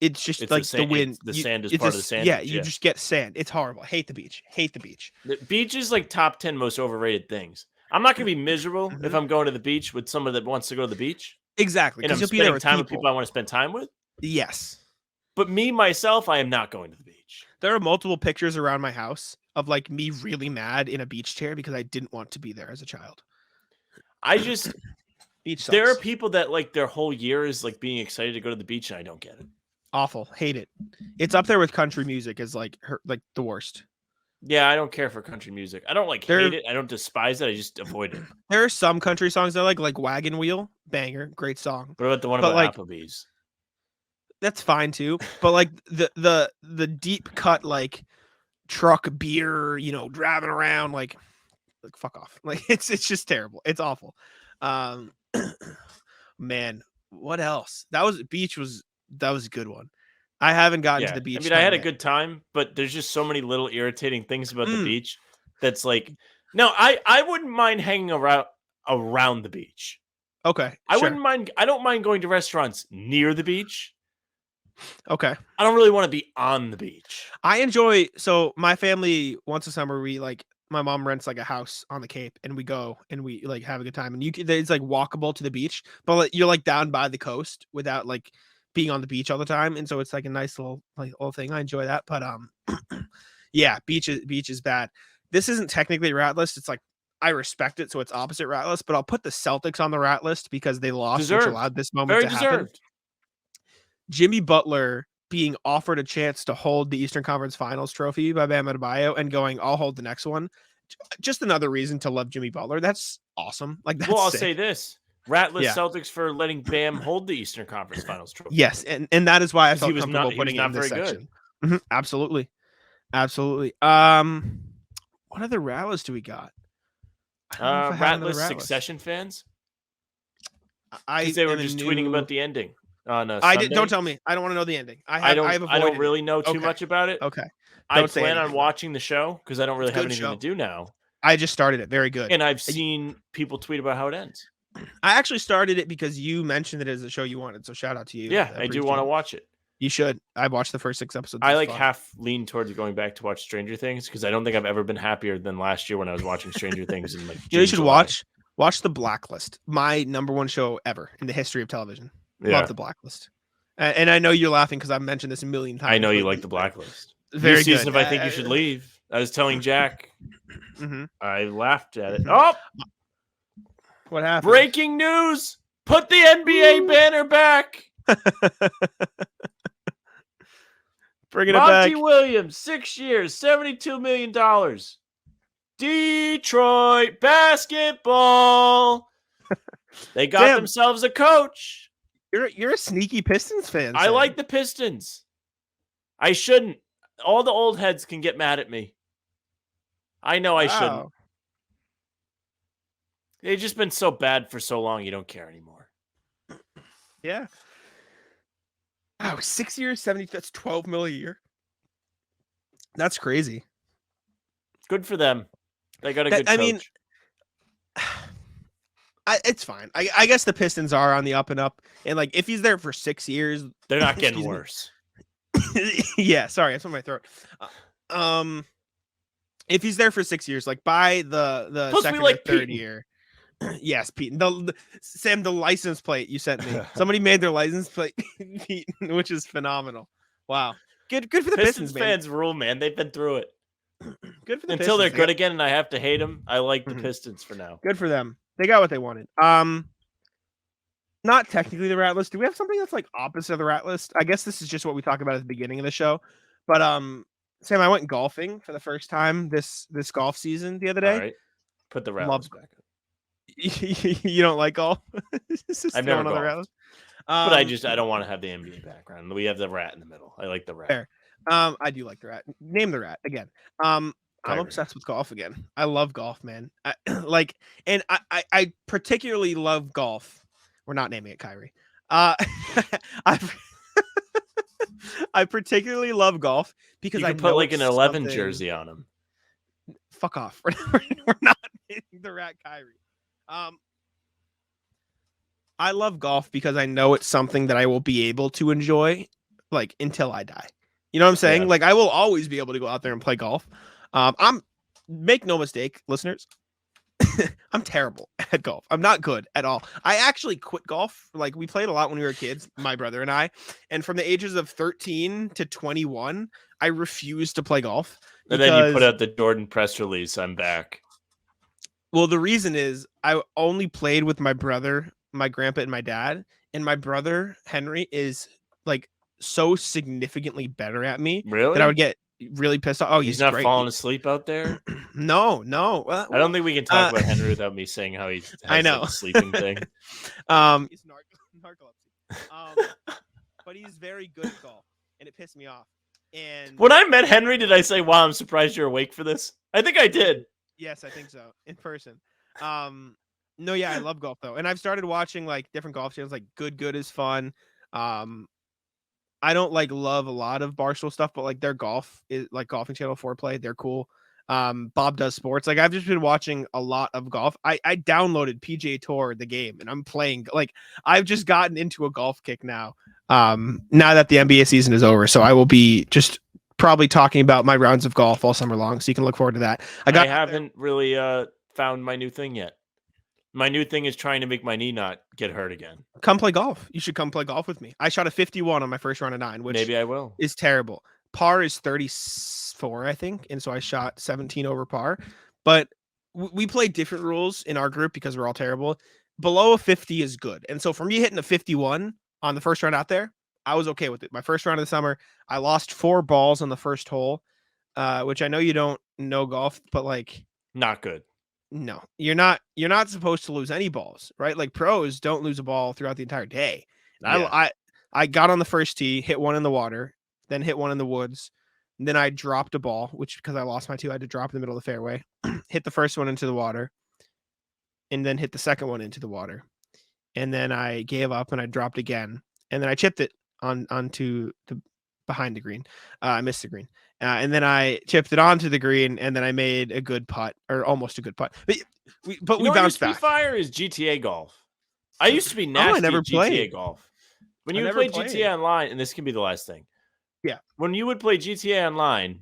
it's just It's like the wind. The sand is it's part of the sandwich. Yeah, you just get sand. It's horrible. Hate the beach. Hate the beach. The beach is like top 10 most overrated things. I'm not going to be miserable if I'm going to the beach with someone that wants to go to the beach. Exactly. And I'm You'll be there spending with time with people I want to spend time with. Yes. But me, myself, I am not going to the beach. There are multiple pictures around my house of like me really mad in a beach chair because I didn't want to be there as a child. I just, beach there are sucks. people that like their whole year is like being excited to go to the beach and I don't get it. Awful. Hate it. It's up there with country music as like the worst. Yeah, I don't care for country music. I don't like hate it. I don't despise it. I just avoid it. There are some country songs I like Wagon Wheel, banger, great song. What about the one about like, Applebee's? That's fine too. But like the deep cut like truck beer, driving around like fuck off. Like it's just terrible. It's awful. Man, what else? That was a good one. I haven't gotten to the beach. I mean, I had a good time, but there's just so many little irritating things about the beach that's like, no, I wouldn't mind hanging around the beach. Okay. I wouldn't mind. I don't mind going to restaurants near the beach. Okay. I don't really want to be on the beach. I enjoy, so my family, once a summer, we like, my mom rents like a house on the Cape and we go and we like have a good time. And it's like walkable to the beach, but like, you're like down by the coast without like being on the beach all the time. And so it's like a nice little thing. I enjoy that. But yeah, beach is bad. This isn't technically rat list. It's like, I respect it. So it's opposite rat list, but I'll put the Celtics on the rat list because they lost, which allowed this moment to happen. Jimmy Butler being offered a chance to hold the Eastern Conference Finals trophy by Bam Adebayo and going, I'll hold the next one. Just another reason to love Jimmy Butler. That's awesome. Like, that's I'll sick. say this. Ratless Celtics for letting Bam hold the Eastern Conference Finals trophy. Yes, and that is why I felt comfortable putting it in this section. Absolutely. Absolutely. What other Rattlers do we got? Ratless Succession fans? Because they were just tweeting about the ending. On Sunday. Don't tell me. I don't want to know the ending. I don't really know too much about it. Okay. I plan on watching the show because I don't really have anything to do now. I just started it. Very good. And I've seen people tweet about how it ends. I actually started it because you mentioned it as a show you wanted. So shout out to you. Yeah, I do want to watch it. You should. I watched the first 6 episodes. I half lean towards going back to watch Stranger Things because I don't think I've ever been happier than last year when I was watching Stranger Things. In like you should watch The Blacklist. My #1 show ever in the history of television. Love The Blacklist. And I know you're laughing because I've mentioned this a million times. I know you like The Blacklist. Very good. Season good. Of I think you should leave. I was telling Jack. I laughed at it. Oh, what happened? Breaking news! Put the NBA banner back. Bring it back. Monty Williams, 6 years, $72 million. Detroit basketball. They got themselves a coach. You're a sneaky Pistons fan. I like the Pistons. I shouldn't. All the old heads can get mad at me. I know I shouldn't. They've just been so bad for so long, you don't care anymore. Yeah. Wow, 6 years, 70. That's $12 million a year. That's crazy. Good for them. They got a good coach. I mean, it's fine. I guess the Pistons are on the up and up, and like if he's there for 6 years, they're not getting worse. Yeah, sorry, that's on my throat. If he's there for 6 years, like by the Plus, second we like or third Peyton. year. Yes, Pete. Sam, the license plate you sent me. Somebody made their license plate, Pete, which is phenomenal. Wow. Good for the Pistons Pistons, man. fans rule, man. They've been through it. Good for the Until Pistons. they're good again and I have to hate them, I like the Pistons for now. Good for them. They got what they wanted. Not technically the rat list. Do we have something that's like opposite of the rat list? I guess this is just what we talk about at the beginning of the show. But Sam, I went golfing for the first time this golf season the other day. All right. Put the rat list back up. You don't like golf? I've never golfed. But I don't want to have the NBA background. We have the rat in the middle. I like the rat. Fair. I do like the rat. Name the rat again. I'm obsessed with golf again. I love golf, man. I particularly love golf. We're not naming it Kyrie. I particularly love golf because you I can put like an 11 jersey on him. Fuck off. We're not naming the rat Kyrie. I love golf because I know it's something that I will be able to enjoy like until I die. You know what I'm saying? Yeah. Like I will always be able to go out there and play golf. Make no mistake, listeners. I'm terrible at golf. I'm not good at all. I actually quit golf. Like we played a lot when we were kids, my brother and I. And from the ages of 13 to 21, I refused to play golf. And then you put out the Jordan press release. I'm back. Well, the reason is I only played with my brother, my grandpa, and my dad. And my brother, Henry, is like so significantly better at me that I would get really pissed off. Oh, he's not great. falling asleep out there? No. I don't think we can talk about Henry without me saying how he has a sleeping thing. He's narcolepsy. But he's very good at golf, and it pissed me off. And when I met Henry, did I say, "Wow, I'm surprised you're awake for this"? I think I did. Yes, I think so. In person. No, yeah, I love golf though, and I've started watching like different golf channels. Like Good is fun. I don't love a lot of Barstool stuff, but like their golf is like golfing channel Foreplay. They're cool. Bob Does Sports. Like I've just been watching a lot of golf. I downloaded PGA Tour, the game, and I'm playing. Like I've just gotten into a golf kick now. Now that the NBA season is over, so I will be just probably talking about my rounds of golf all summer long. So you can look forward to that. I haven't really found my new thing yet. My new thing is trying to make my knee not get hurt again. Come play golf. You should come play golf with me. I shot a 51 on my first round of 9, which maybe I will. Is terrible. Par is 34, I think, and so I shot 17 over par. But we play different rules in our group because we're all terrible. Below a 50 is good, and so for me hitting a 51 on the first round out there, I was okay with it. My first round of the summer, I lost 4 balls on the first hole, which I know you don't know golf, but like not good. No, you're not supposed to lose any balls, right? Like pros don't lose a ball throughout the entire day. Yeah. I got on the first tee, hit one in the water, then hit one in the woods. And then I dropped a ball, which because I lost my 2, I had to drop in the middle of the fairway, hit the first one into the water, and then hit the second one into the water. And then I gave up and I dropped again. And then I chipped it onto the behind the green. I missed the green. And then I chipped it onto the green, and then I made a good putt, or almost a good putt. But we bounced back. Fire is GTA golf. I used to be nasty I never at GTA played golf. When you would play GTA Online, and this can be the last thing. Yeah. When you would play GTA Online,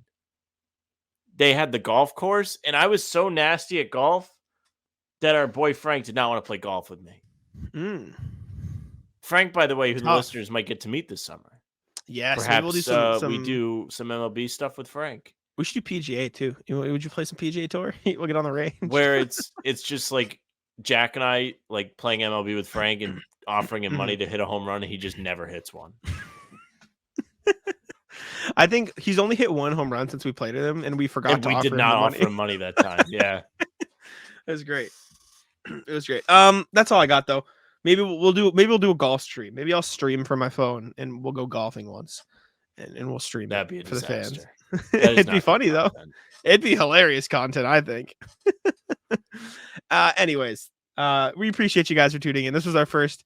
they had the golf course, and I was so nasty at golf that our boy Frank did not want to play golf with me. Frank, by the way, who the listeners might get to meet this summer. Yes, perhaps we'll do we do some MLB stuff with Frank. We should do PGA too. Would you play some PGA Tour? We'll get on the range. Where it's just like Jack and I like playing MLB with Frank and offering him money to hit a home run, and he just never hits one. I think he's only hit 1 home run since we played with him, and we forgot to offer him we did not offer him money that time. Yeah. It was great. It was great. That's all I got though. Maybe we'll do a golf stream. Maybe I'll stream from my phone and we'll go golfing once, and we'll stream. That'd be a for disaster. The fans. It'd be funny though. It'd be hilarious content, I think. Anyways, we appreciate you guys for tuning in. This was our first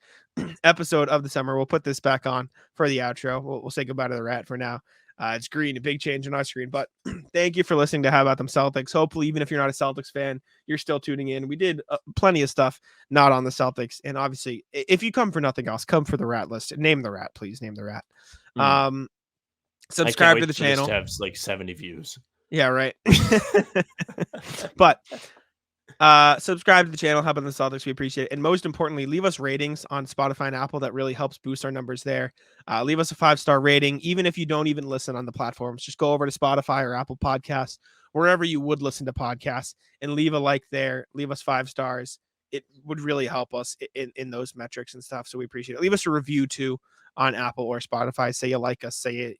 episode of the summer. We'll put this back on for the outro. We'll say goodbye to the rat for now. It's green, a big change on our screen, but thank you for listening to How About Them Celtics. Hopefully, even if you're not a Celtics fan, you're still tuning in. We did plenty of stuff not on the Celtics, and obviously, if you come for nothing else, come for the rat list. Name the rat, please. Name the rat. Subscribe to the channel. To have like 70 views. Yeah, right. But subscribe to the channel. How about the Celtics? We appreciate it. And most importantly, leave us ratings on Spotify and Apple. That really helps boost our numbers there. Leave us a 5-star rating, even if you don't even listen on the platforms. Just go over to Spotify or Apple Podcasts, wherever you would listen to podcasts, and leave a like there. Leave us 5 stars. It would really help us in those metrics and stuff. So we appreciate it. Leave us a review too on Apple or Spotify. Say you like us. Say it.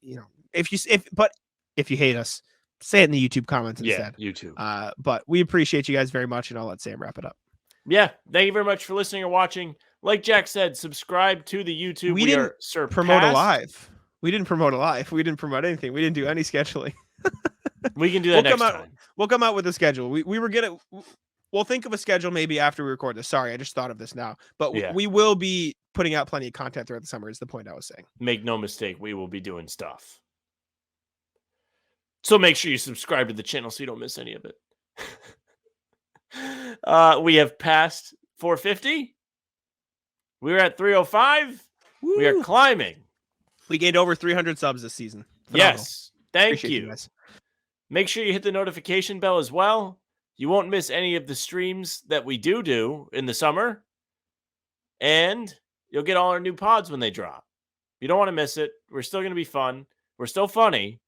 If you hate us, say it in the YouTube comments instead. Yeah, YouTube. But we appreciate you guys very much, and I'll let Sam wrap it up. Yeah, thank you very much for listening or watching. Like Jack said, subscribe to the YouTube. We didn't promote a live. We didn't promote anything. We didn't do any scheduling. We can do that next time. We'll come out with a schedule. We'll think of a schedule maybe after we record this. Sorry, I just thought of this now. But we will be putting out plenty of content throughout the summer is the point I was saying. Make no mistake, we will be doing stuff. So make sure you subscribe to the channel so you don't miss any of it. We have passed 450. We were at 305. Woo. We are climbing. We gained over 300 subs this season. Phenomenal. Yes. Thank you. Make sure you hit the notification bell as well. You won't miss any of the streams that we do in the summer. And you'll get all our new pods when they drop. You don't want to miss it. We're still going to be fun. We're still funny.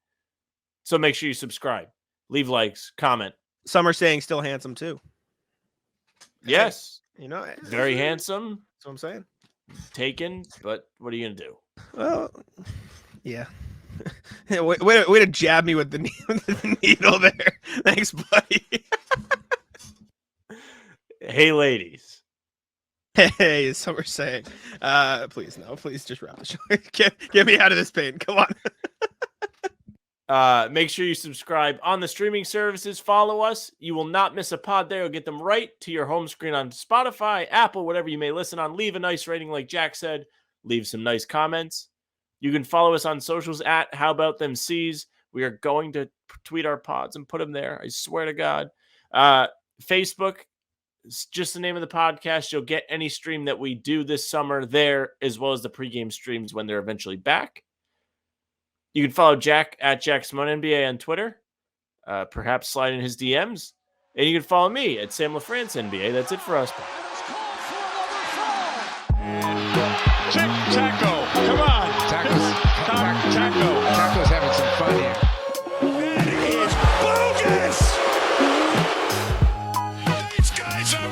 So make sure you subscribe. Leave likes. Comment. Some are saying still handsome too. Yes. Very handsome. That's what I'm saying. Taken, but what are you going to do? Well, yeah. Way to jab me with the needle there. Thanks, buddy. Hey, ladies. Hey, so we're saying. Please just wrap the show. Get me out of this pain. Come on. Make sure you subscribe on the streaming services. Follow us. You will not miss a pod there. You'll get them right to your home screen on Spotify, Apple, whatever you may listen on. Leave a nice rating like Jack said. Leave some nice comments. You can follow us on socials at How About Them C's. We are going to tweet our pods and put them there. I swear to God. Facebook, it's just the name of the podcast. You'll get any stream that we do this summer there, as well as the pregame streams when they're eventually back. You can follow Jack at Jack Simone NBA on Twitter. Perhaps slide in his DMs. And you can follow me at Sam LaFrance NBA. That's it for us. Taco, come on. Taco's having some fun here. That is bogus. These guys are